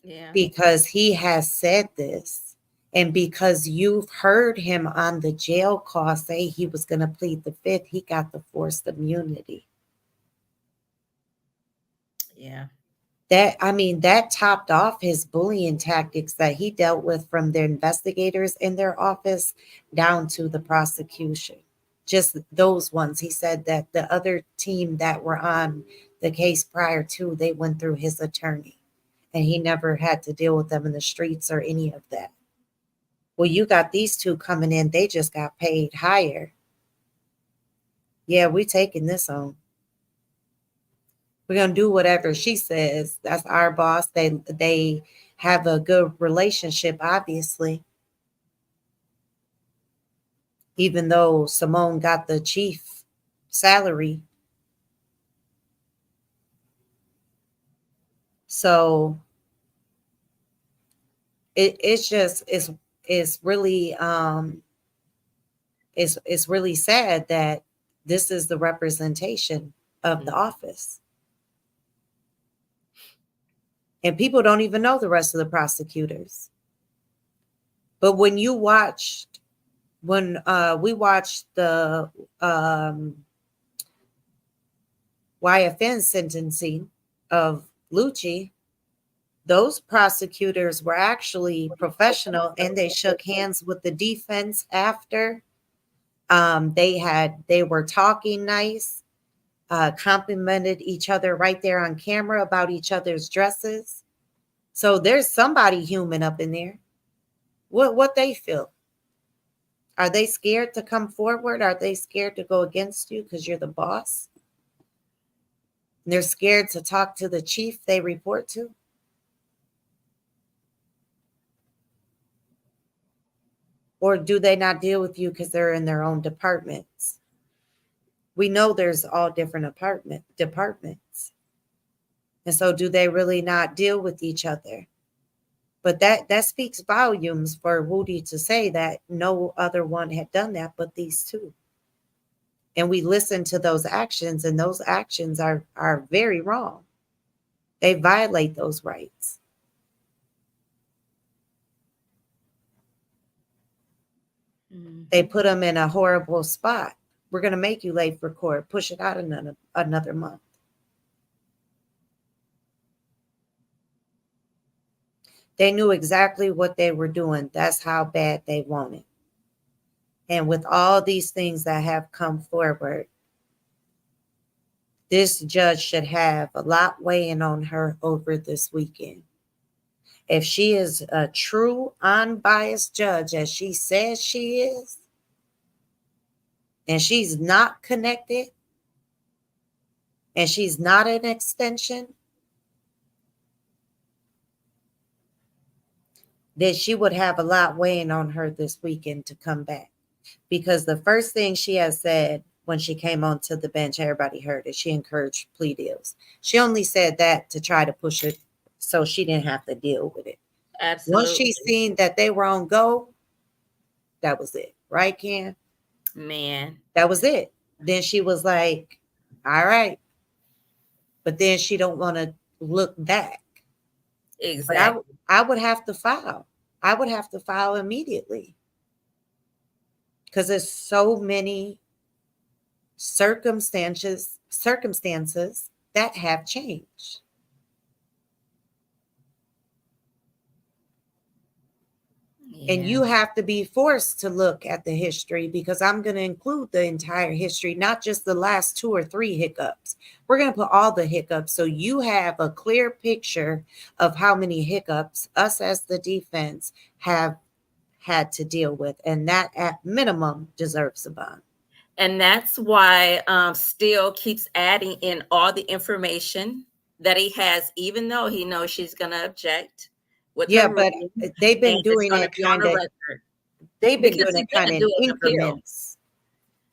Yeah. Because he has said this, and because you've heard him on the jail call say he was going to plead the fifth, he got the forced immunity. Yeah. That topped off his bullying tactics that he dealt with from the investigators in their office down to the prosecution. Just those ones. He said that the other team that were on the case prior to, they went through his attorney, and he never had to deal with them in the streets or any of that. Well, you got these two coming in, they just got paid higher. Yeah, we taking this on. We're gonna do whatever she says. That's our boss. They have a good relationship, obviously. Even though Simone got the chief salary. So it's just it's really it's really sad that this is the representation of the office. And people don't even know the rest of the prosecutors. But when we watched the YFN sentencing of Lucci, those prosecutors were actually professional, and they shook hands with the defense after. They were talking nice, complimented each other right there on camera about each other's dresses. So there's somebody human up in there. What they feel? Are they scared to come forward? Are they scared to go against you because you're the boss? And they're scared to talk to the chief they report to? Or do they not deal with you because they're in their own departments? We know there's all different departments. And so do they really not deal with each other? But that speaks volumes for Woody to say that no other one had done that but these two. And we listen to those actions, and those actions are very wrong. They violate those rights. They put them in a horrible spot. We're going to make you late for court. Push it out another month. They knew exactly what they were doing. That's how bad they want it. And with all these things that have come forward, this judge should have a lot weighing on her over this weekend. If she is a true unbiased judge, as she says she is, and she's not connected, and she's not an extension, then she would have a lot weighing on her this weekend to come back. Because the first thing she has said when she came onto the bench, everybody heard it, she encouraged plea deals. She only said that to try to push it so she didn't have to deal with it. Absolutely. Once she seen that they were on go, that was it. Right, Ken? Man. That was it. Then she was like, all right. But then she don't want to look back. Exactly. But I would have to file. I would have to file immediately. Because there's so many circumstances that have changed. And Yeah. you have to be forced to look at the history, because I'm going to include the entire history, not just the last 2 or 3 hiccups. We're going to put all the hiccups so you have a clear picture of how many hiccups us as the defense have had to deal with. And that at minimum deserves a bond. And that's why Steele keeps adding in all the information that he has, even though he knows she's going to object with Yeah, her but ruling, they've and been it's doing going to it be on kind the of, record they've been because doing he's it kind going of to in do an appeal. increments.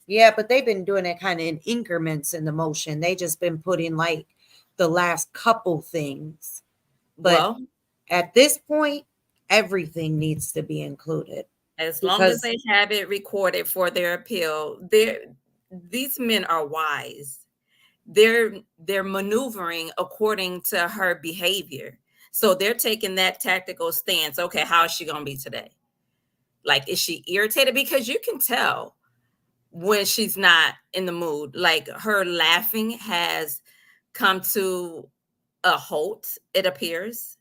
Yeah, but they've been doing it kind of in increments in the motion. They just been putting like the last couple things. But Well, at this point, everything needs to be included, as long as because they have it recorded for their appeal, these men are wise. They're maneuvering according to her behavior. So they're taking that tactical stance. Okay, how is she going to be today? Like, is she irritated? Because you can tell when she's not in the mood. Like, her laughing has come to a halt, it appears.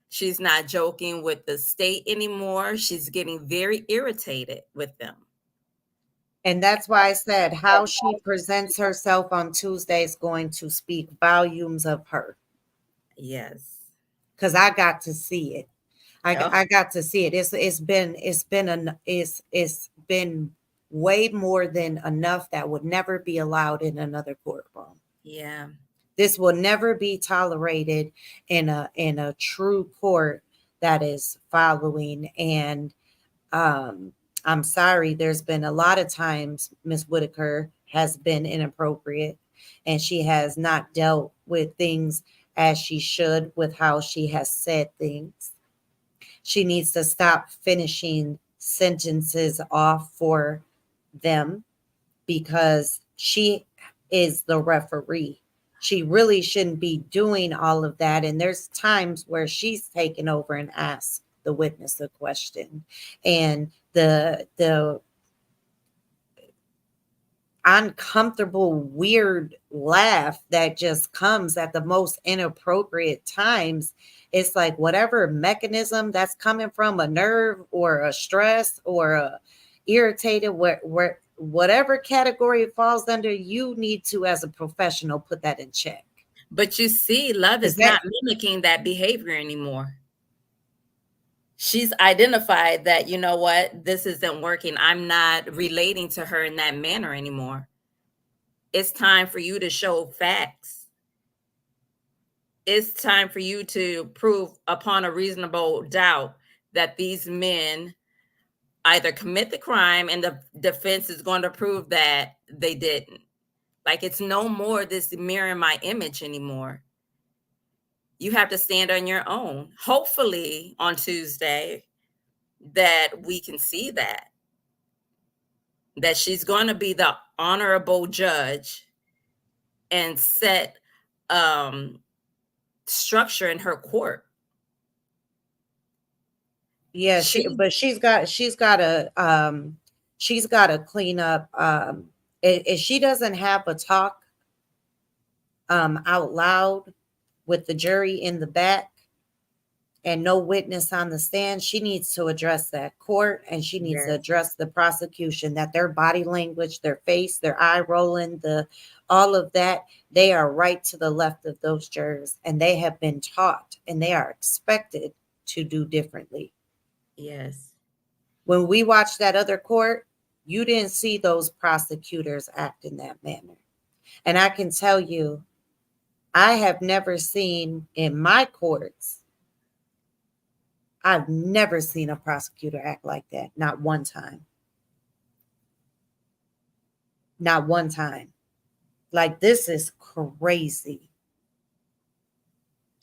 She's not joking with the state anymore. She's getting very irritated with them. and that's why I said how she presents herself on Tuesday is going to speak volumes of her, Yes. because I got to see it. Oh, I got to see it. It's been way more than enough that would never be allowed in another courtroom. yeah. This will never be tolerated in a true court that is following. And um, I'm sorry, there's been a lot of times Miss Whitaker has been inappropriate, and she has not dealt with things as she should with how she has said things. She needs to stop finishing sentences off for them, because she is the referee. She really shouldn't be doing all of that. And there's times where she's taken over and asked the witness a question. And the uncomfortable, weird laugh that just comes at the most inappropriate times. It's like whatever mechanism that's coming from, a nerve or a stress or a irritated, where whatever category it falls under, you need to, as a professional, put that in check. But you see, Love Because is that, not mimicking that behavior anymore. She's identified that, you know what, this isn't working. I'm not relating to her in that manner anymore. It's time for you to show facts. It's time for you to prove upon a reasonable doubt that these men either commit the crime and the defense is going to prove that they didn't. Like, it's no more this mirror my image anymore. You have to stand on your own. Hopefully on Tuesday that we can see that she's going to be the honorable judge and set structure in her court. yeah, She but she's got to clean up. If she doesn't have a talk out loud with the jury in the back and no witness on the stand, she needs to address that court, and she needs to Yes. address the prosecution, that their body language, their face, their eye rolling, the all of that, they are right to the left of those jurors, and they have been taught and they are expected to do differently. Yes. When we watched that other court, you didn't see those prosecutors act in that manner. And I can tell you, I have never seen in my courts, I've never seen a prosecutor act like that. Not one time. Not one time. Like, this is crazy.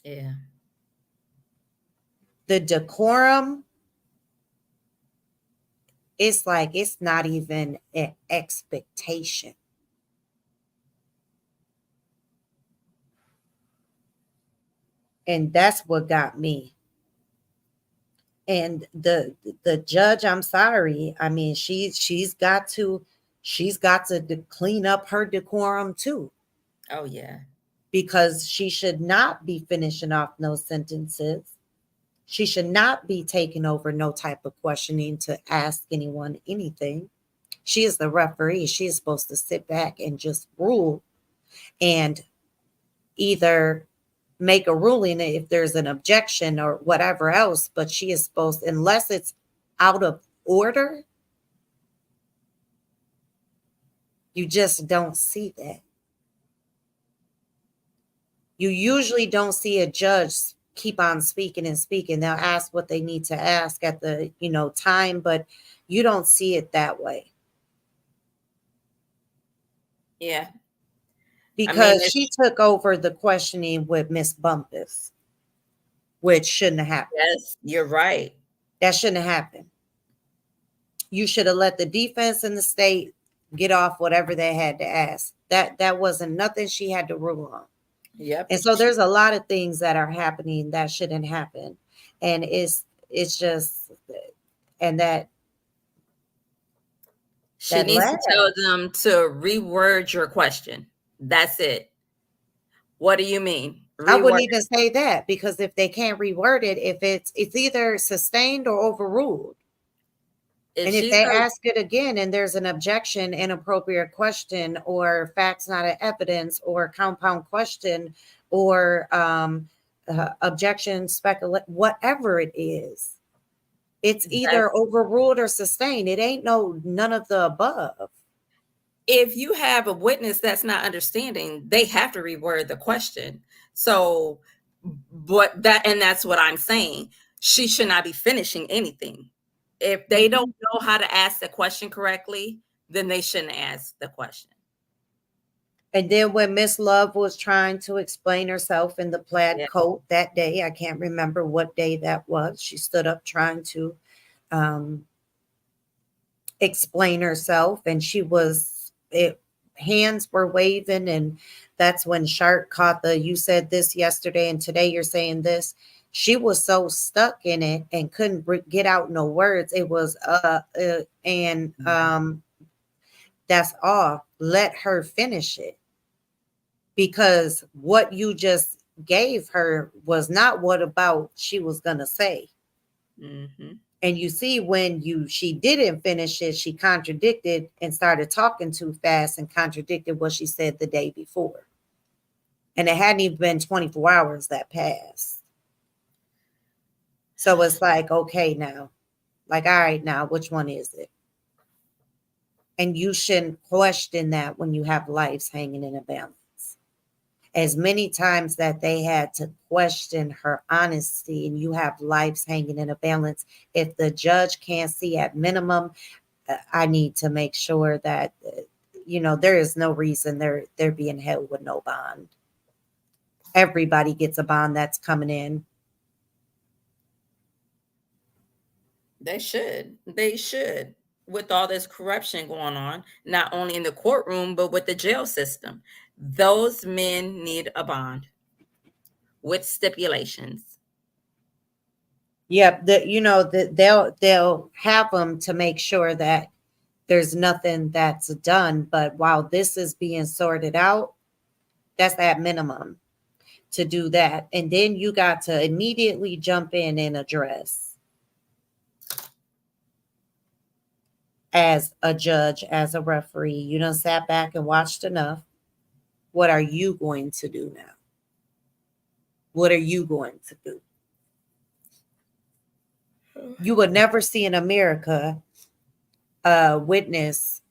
Yeah. The decorum, it's like it's not even an expectation. And that's what got me. And the judge, I'm sorry, I mean, she's got to clean up her decorum too, Oh yeah. because she should not be finishing off no sentences. She should not be taking over no type of questioning to ask anyone anything. She is the referee. She is supposed to sit back and just rule and either make a ruling if there's an objection or whatever else, but she is supposed, unless it's out of order, you just don't see that. You usually don't see a judge keep on speaking and speaking. They'll ask what they need to ask at the, time, but you don't see it that way. Yeah. Because she took over the questioning with Miss Bumpus, which shouldn't have happened. Yes, you're right. That shouldn't have happened. You should have let the defense and the state get off whatever they had to ask. That wasn't nothing she had to rule on. Yep. And so there's a lot of things that are happening that shouldn't happen. And it's just, and that she needs to tell them to reword your question. That's it. What do you mean? I wouldn't even say that, because if they can't reword it, if it's either sustained or overruled. And if they ask it again and there's an objection, inappropriate question, or facts not an evidence, or compound question, or objection, speculate, whatever it is, it's either overruled or sustained. It ain't none of the above. If you have a witness that's not understanding, they have to reword the question. So, that's what I'm saying. She should not be finishing anything. If they don't know how to ask the question correctly, then they shouldn't ask the question. And then when Miss Love was trying to explain herself in the plaid coat that day, I can't remember what day that was, she stood up trying to explain herself, and hands were waving, and that's when Shark caught you said this yesterday and today you're saying this. She was so stuck in it and couldn't get out no words. It was that's all. Let her finish it, because what you just gave her was not what about she was gonna say. Mm-hmm. And you see, when she didn't finish it, she contradicted and started talking too fast and contradicted what she said the day before. And it hadn't even been 24 hours that passed. So it's like, okay, now, like, all right, now, which one is it? And you shouldn't question that when you have lives hanging in a balance. As many times that they had to question her honesty, and you have lives hanging in a balance, if the judge can't see at minimum, I need to make sure that, there is no reason they're being held with no bond. Everybody gets a bond that's coming in. They should. With all this corruption going on, not only in the courtroom, but with the jail system. Those men need a bond with stipulations. Yep, they'll have them to make sure that there's nothing that's done. But while this is being sorted out, that's at minimum to do that. And then you got to immediately jump in and address, as a judge, as a referee, you done sat back and watched enough. What are you going to do now? What are you going to do? You would never see in America a witness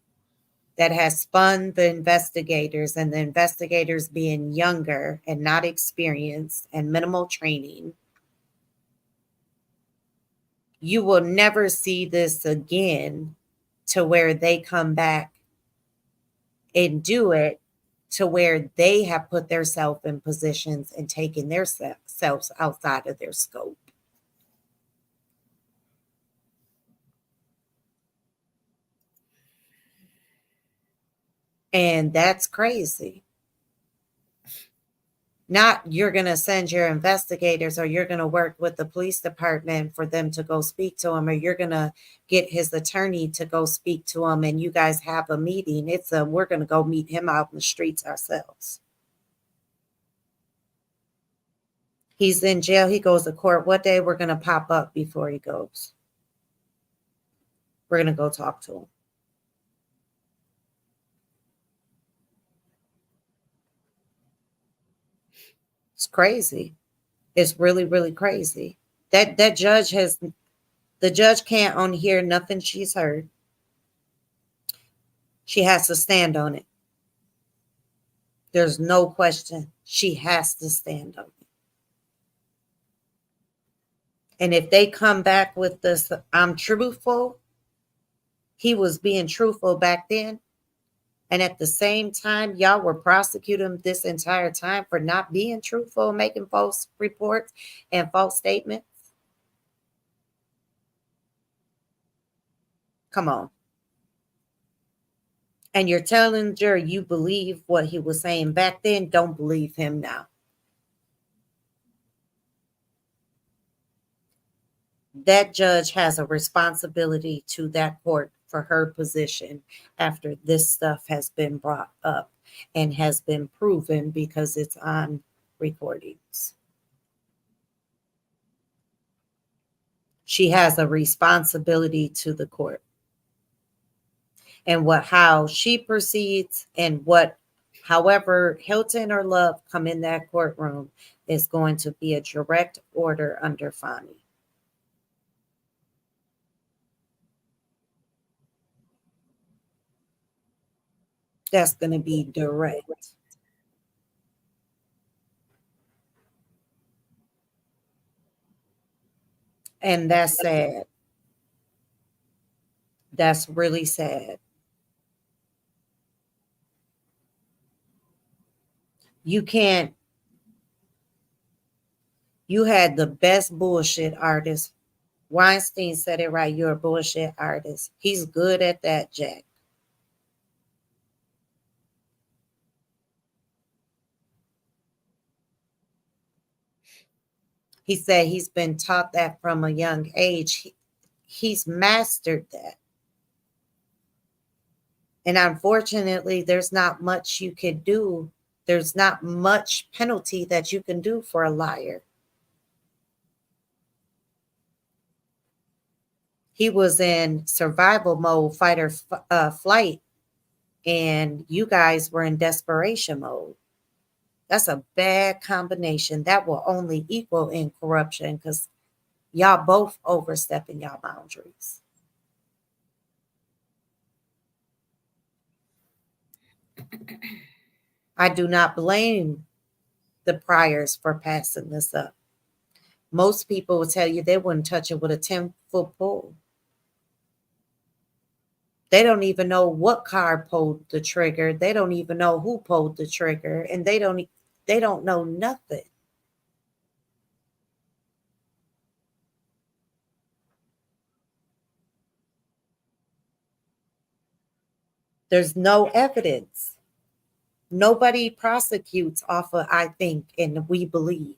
that has spun the investigators, and the investigators being younger and not experienced and minimal training. You will never see this again, to where they come back and do it to where they have put themselves in positions and taken themselves outside of their scope. And that's crazy. Not you're going to send your investigators, or you're going to work with the police department for them to go speak to him, or you're going to get his attorney to go speak to him, and you guys have a meeting. We're going to go meet him out in the streets ourselves. He's in jail. He goes to court. What day we're going to pop up before he goes? We're going to go talk to him. It's crazy. It's really, really crazy. That judge has, the judge can't unhear nothing she's heard. She has to stand on it. There's no question. She has to stand on it. And if they come back with this, I'm truthful, he was being truthful back then. And at the same time, y'all were prosecuting him this entire time for not being truthful, making false reports and false statements. Come on. And you're telling the jury you believe what he was saying back then, don't believe him now. That judge has a responsibility to that court for her position after this stuff has been brought up and has been proven because it's on recordings. She has a responsibility to the court. And how she proceeds and however Hilton or Love come in that courtroom is going to be a direct order under Fani. That's going to be direct. And that's sad. That's really sad. You can't, you had the best bullshit artist. Weinstein said it right. You're a bullshit artist. He's good at that, Jack. He said he's been taught that from a young age. He's mastered that. And unfortunately, there's not much you can do. There's not much penalty that you can do for a liar. He was in survival mode, fight or flight, and you guys were in desperation mode. That's a bad combination. That will only equal in corruption because y'all both overstepping y'all boundaries. I do not blame the priors for passing this up. Most people will tell you they wouldn't touch it with a 10-foot pole. They don't even know what car pulled the trigger. They don't even know who pulled the trigger, and they don't know nothing. There's no evidence. Nobody prosecutes off of I think and we believe.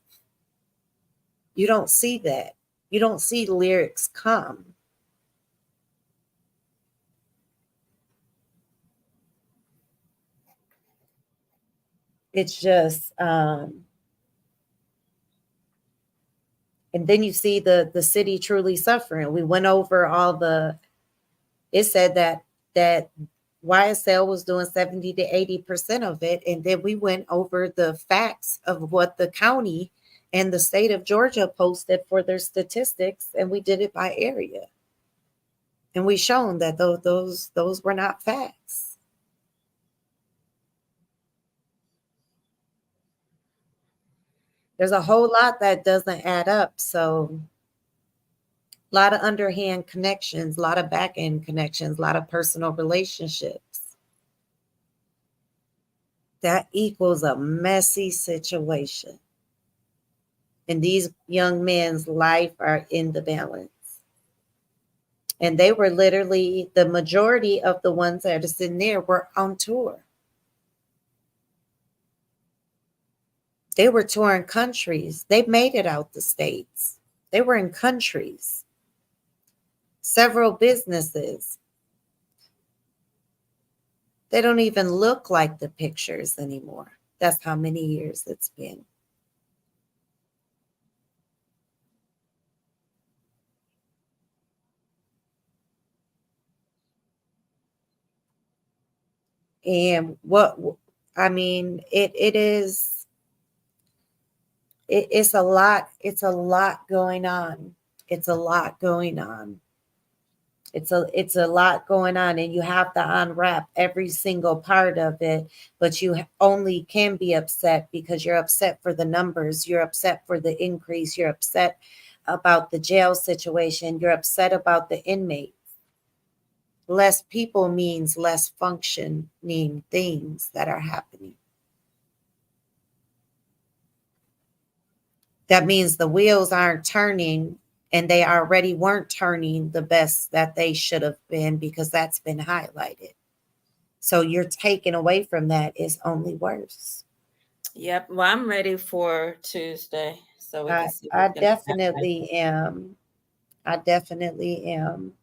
You don't see that. You don't see lyrics come. It's just and then you see the city truly suffering. We went over all the, it said that YSL was doing 70 to 80% of it. And then we went over the facts of what the county and the state of Georgia posted for their statistics, and we did it by area. And we shown that those were not facts. There's a whole lot that doesn't add up. So a lot of underhand connections, a lot of back end connections, a lot of personal relationships. That equals a messy situation. And these young men's life are in the balance. And they were literally, the majority of the ones that are sitting there were on tour. They were touring countries. They made it out the states. They were in countries. Several businesses. They don't even look like the pictures anymore. That's how many years it's been. And what I mean, it is it's a lot. It's a lot going on. It's a lot going on. It's a lot going on, and you have to unwrap every single part of it. But you only can be upset because you're upset for the numbers. You're upset for the increase. You're upset about the jail situation. You're upset about the inmate. Less people means less functioning things that are happening. That means the wheels aren't turning, and they already weren't turning the best that they should have been because that's been highlighted. So you're taken away from that is only worse. Yep. Well, I'm ready for Tuesday so we can I, see I what's going to happen. definitely am. I definitely am.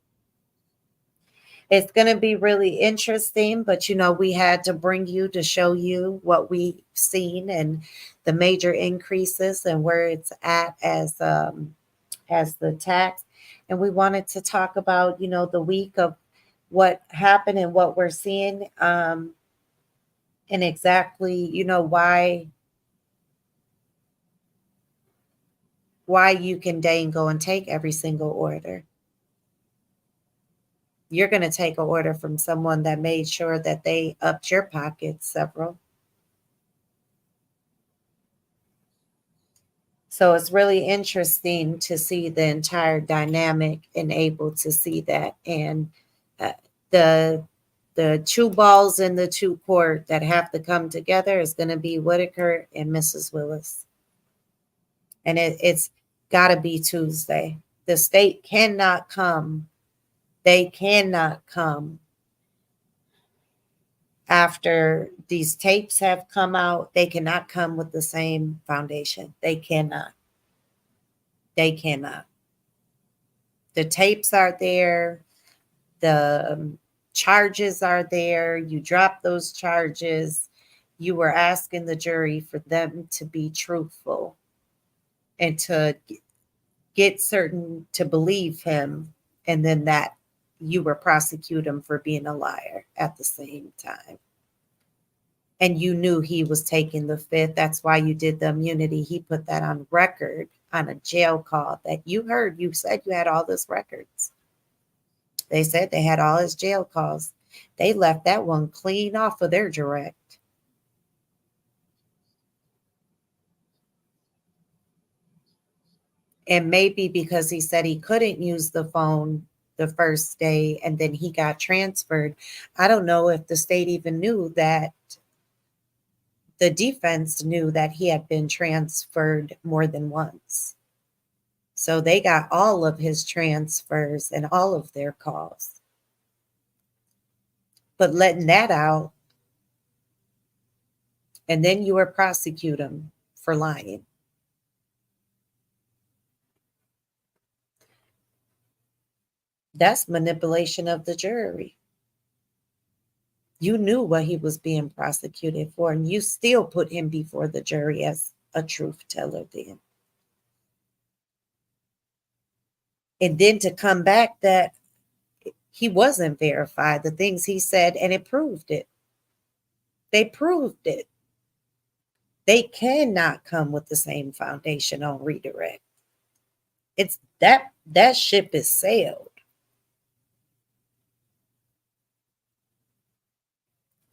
It's going to be really interesting, but we had to bring you to show you what we've seen and the major increases and where it's at as the tax. And we wanted to talk about, the week of what happened and what we're seeing, and exactly, why you can dang go and take every single order. You're going to take an order from someone that made sure that they upped your pockets several. So it's really interesting to see the entire dynamic and able to see that. And uh, the two balls in the two court that have to come together is going to be Whitaker and Mrs. Willis. And it's got to be Tuesday. The state cannot come. They cannot come after these tapes have come out. They cannot come with the same foundation. They cannot. They cannot. The tapes are there. The charges are there. You drop those charges. You were asking the jury for them to be truthful and to get certain to believe him, and then that you were prosecute him for being a liar at the same time. And you knew he was taking the fifth. That's why you did the immunity. He put that on record on a jail call that you heard. You said you had all those records. They said they had all his jail calls. They left that one clean off of their direct. And maybe because he said he couldn't use the phone the first day and then he got transferred. I don't know if the state even knew that the defense knew that he had been transferred more than once. So they got all of his transfers and all of their calls. But letting that out, and then you were prosecute him for lying. That's manipulation of the jury. You knew what he was being prosecuted for, and you still put him before the jury as a truth teller then. And then to come back that he wasn't verified, the things he said, and it proved it. They proved it. They cannot come with the same foundation on redirect. It's that ship is sailed.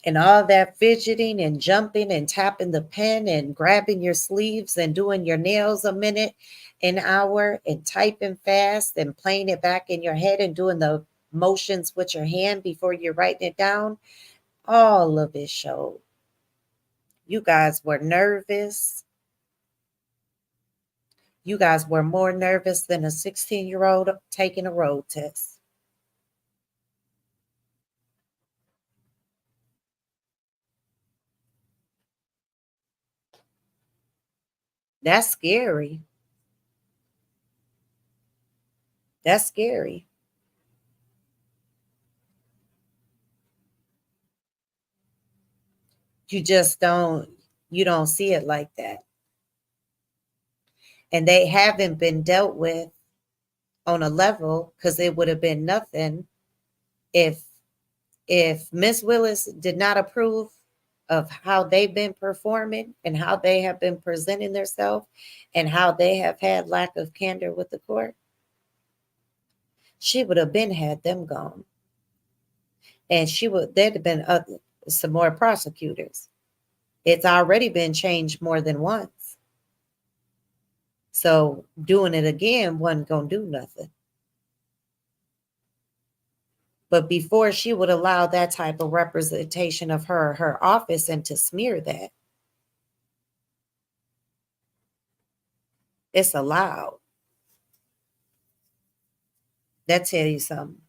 And all that fidgeting and jumping and tapping the pen and grabbing your sleeves and doing your nails a minute, an hour, and typing fast and playing it back in your head and doing the motions with your hand before you're writing it down, all of it showed. You guys were nervous. You guys were more nervous than a 16-year-old taking a road test. That's scary. That's scary. You just you don't see it like that. And they haven't been dealt with on a level because it would have been nothing if if Miss Willis did not approve of how they've been performing and how they have been presenting themselves and how they have had lack of candor with the court, she would have been had them gone. And there'd have been some more prosecutors. It's already been changed more than once. So doing it again wasn't going to do nothing. But before she would allow that type of representation of her office and to smear that, it's allowed. That tell you something.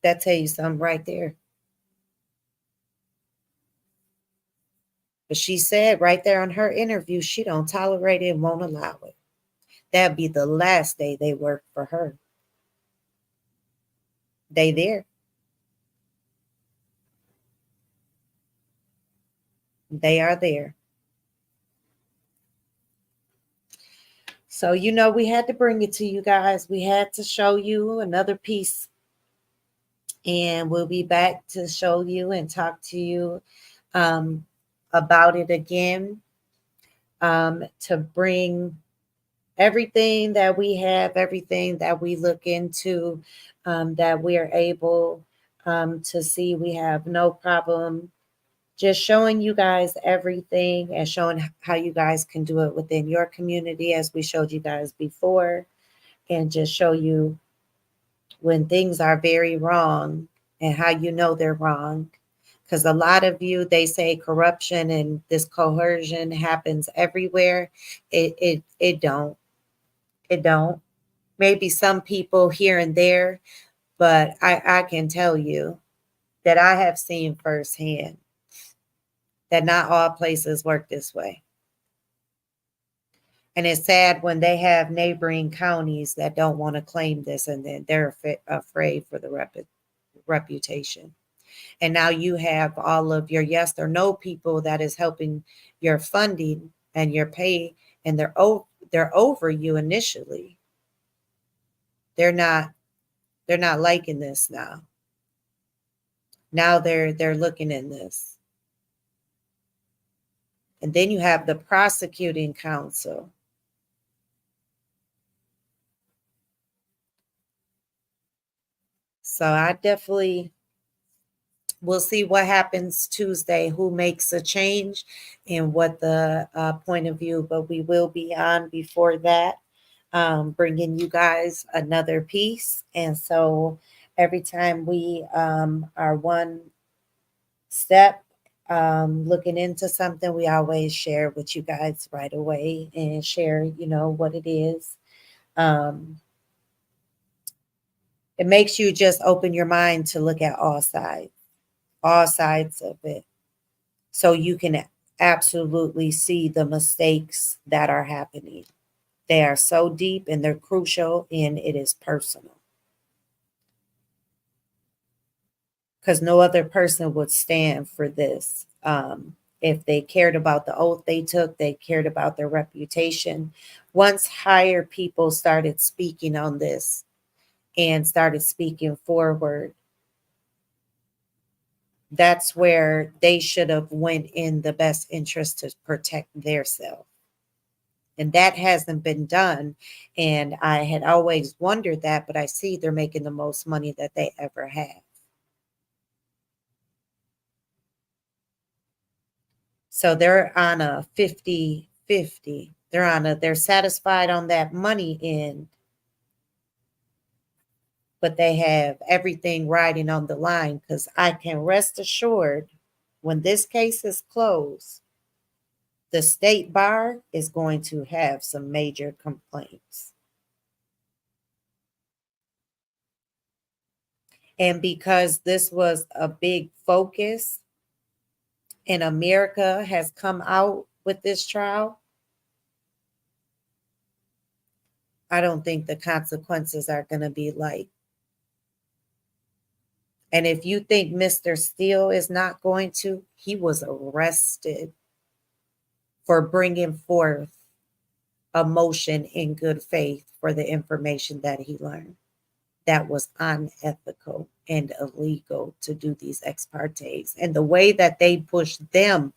That tell you something right there. But she said right there on her interview, she don't tolerate it and won't allow it. That'd be the last day they work for her. They there. They are there. So, we had to bring it to you guys. We had to show you another piece. And we'll be back to show you and talk to you about it again, to bring everything that we have, everything that we look into, that we are able to see. We have no problem just showing you guys everything and showing how you guys can do it within your community, as we showed you guys before, and just show you when things are very wrong and how you know they're wrong. Because a lot of you, they say corruption and this coercion happens everywhere. It don't. It don't. Maybe some people here and there, but I can tell you that I have seen firsthand that not all places work this way. And it's sad when they have neighboring counties that don't want to claim this, and then they're afraid for the reputation. And now you have all of your yes or no people that is helping your funding and your pay, and they're over you initially. They're not liking this now. Now they're looking in this. And then you have the prosecuting counsel. So I definitely will see what happens Tuesday, who makes a change and what the point of view, but we will be on before that, bringing you guys another piece. And so every time we are one step looking into something, we always share with you guys right away and share, what it is. It makes you just open your mind to look at all sides of it. So you can absolutely see the mistakes that are happening. They are so deep and they're crucial, and it is personal. Because no other person would stand for this. If they cared about the oath they took, they cared about their reputation. Once higher people started speaking on this and started speaking forward, that's where they should have went in the best interest to protect their self. And that hasn't been done. And I had always wondered that, but I see they're making the most money that they ever have. So they're on a 50-50. They're satisfied on that money end, but they have everything riding on the line, because I can rest assured when this case is closed, the state bar is going to have some major complaints. And because this was a big focus and America has come out with this trial, I don't think the consequences are going to be light. And if you think Mr. Steele is not going to, he was arrested for bringing forth a motion in good faith for the information that he learned. That was unethical and illegal to do these ex partes. And the way that they pushed them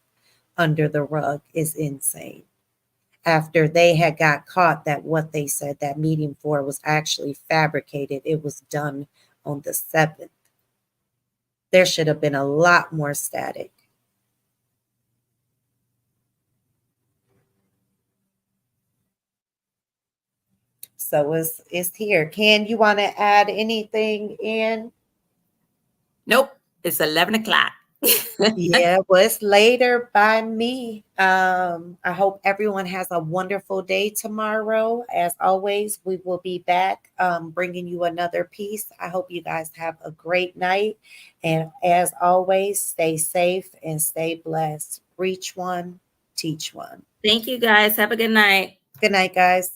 under the rug is insane. After they had got caught that what they said that meeting for was actually fabricated, it was done on the 7th. There should have been a lot more static. So it's here. Ken, you want to add anything in? Nope. It's 11 o'clock. Yeah, well, it's later by me. I hope everyone has a wonderful day tomorrow. As always, we will be back bringing you another piece. I hope you guys have a great night. And as always, stay safe and stay blessed. Reach one, teach one. Thank you guys. Have a good night. Good night, guys.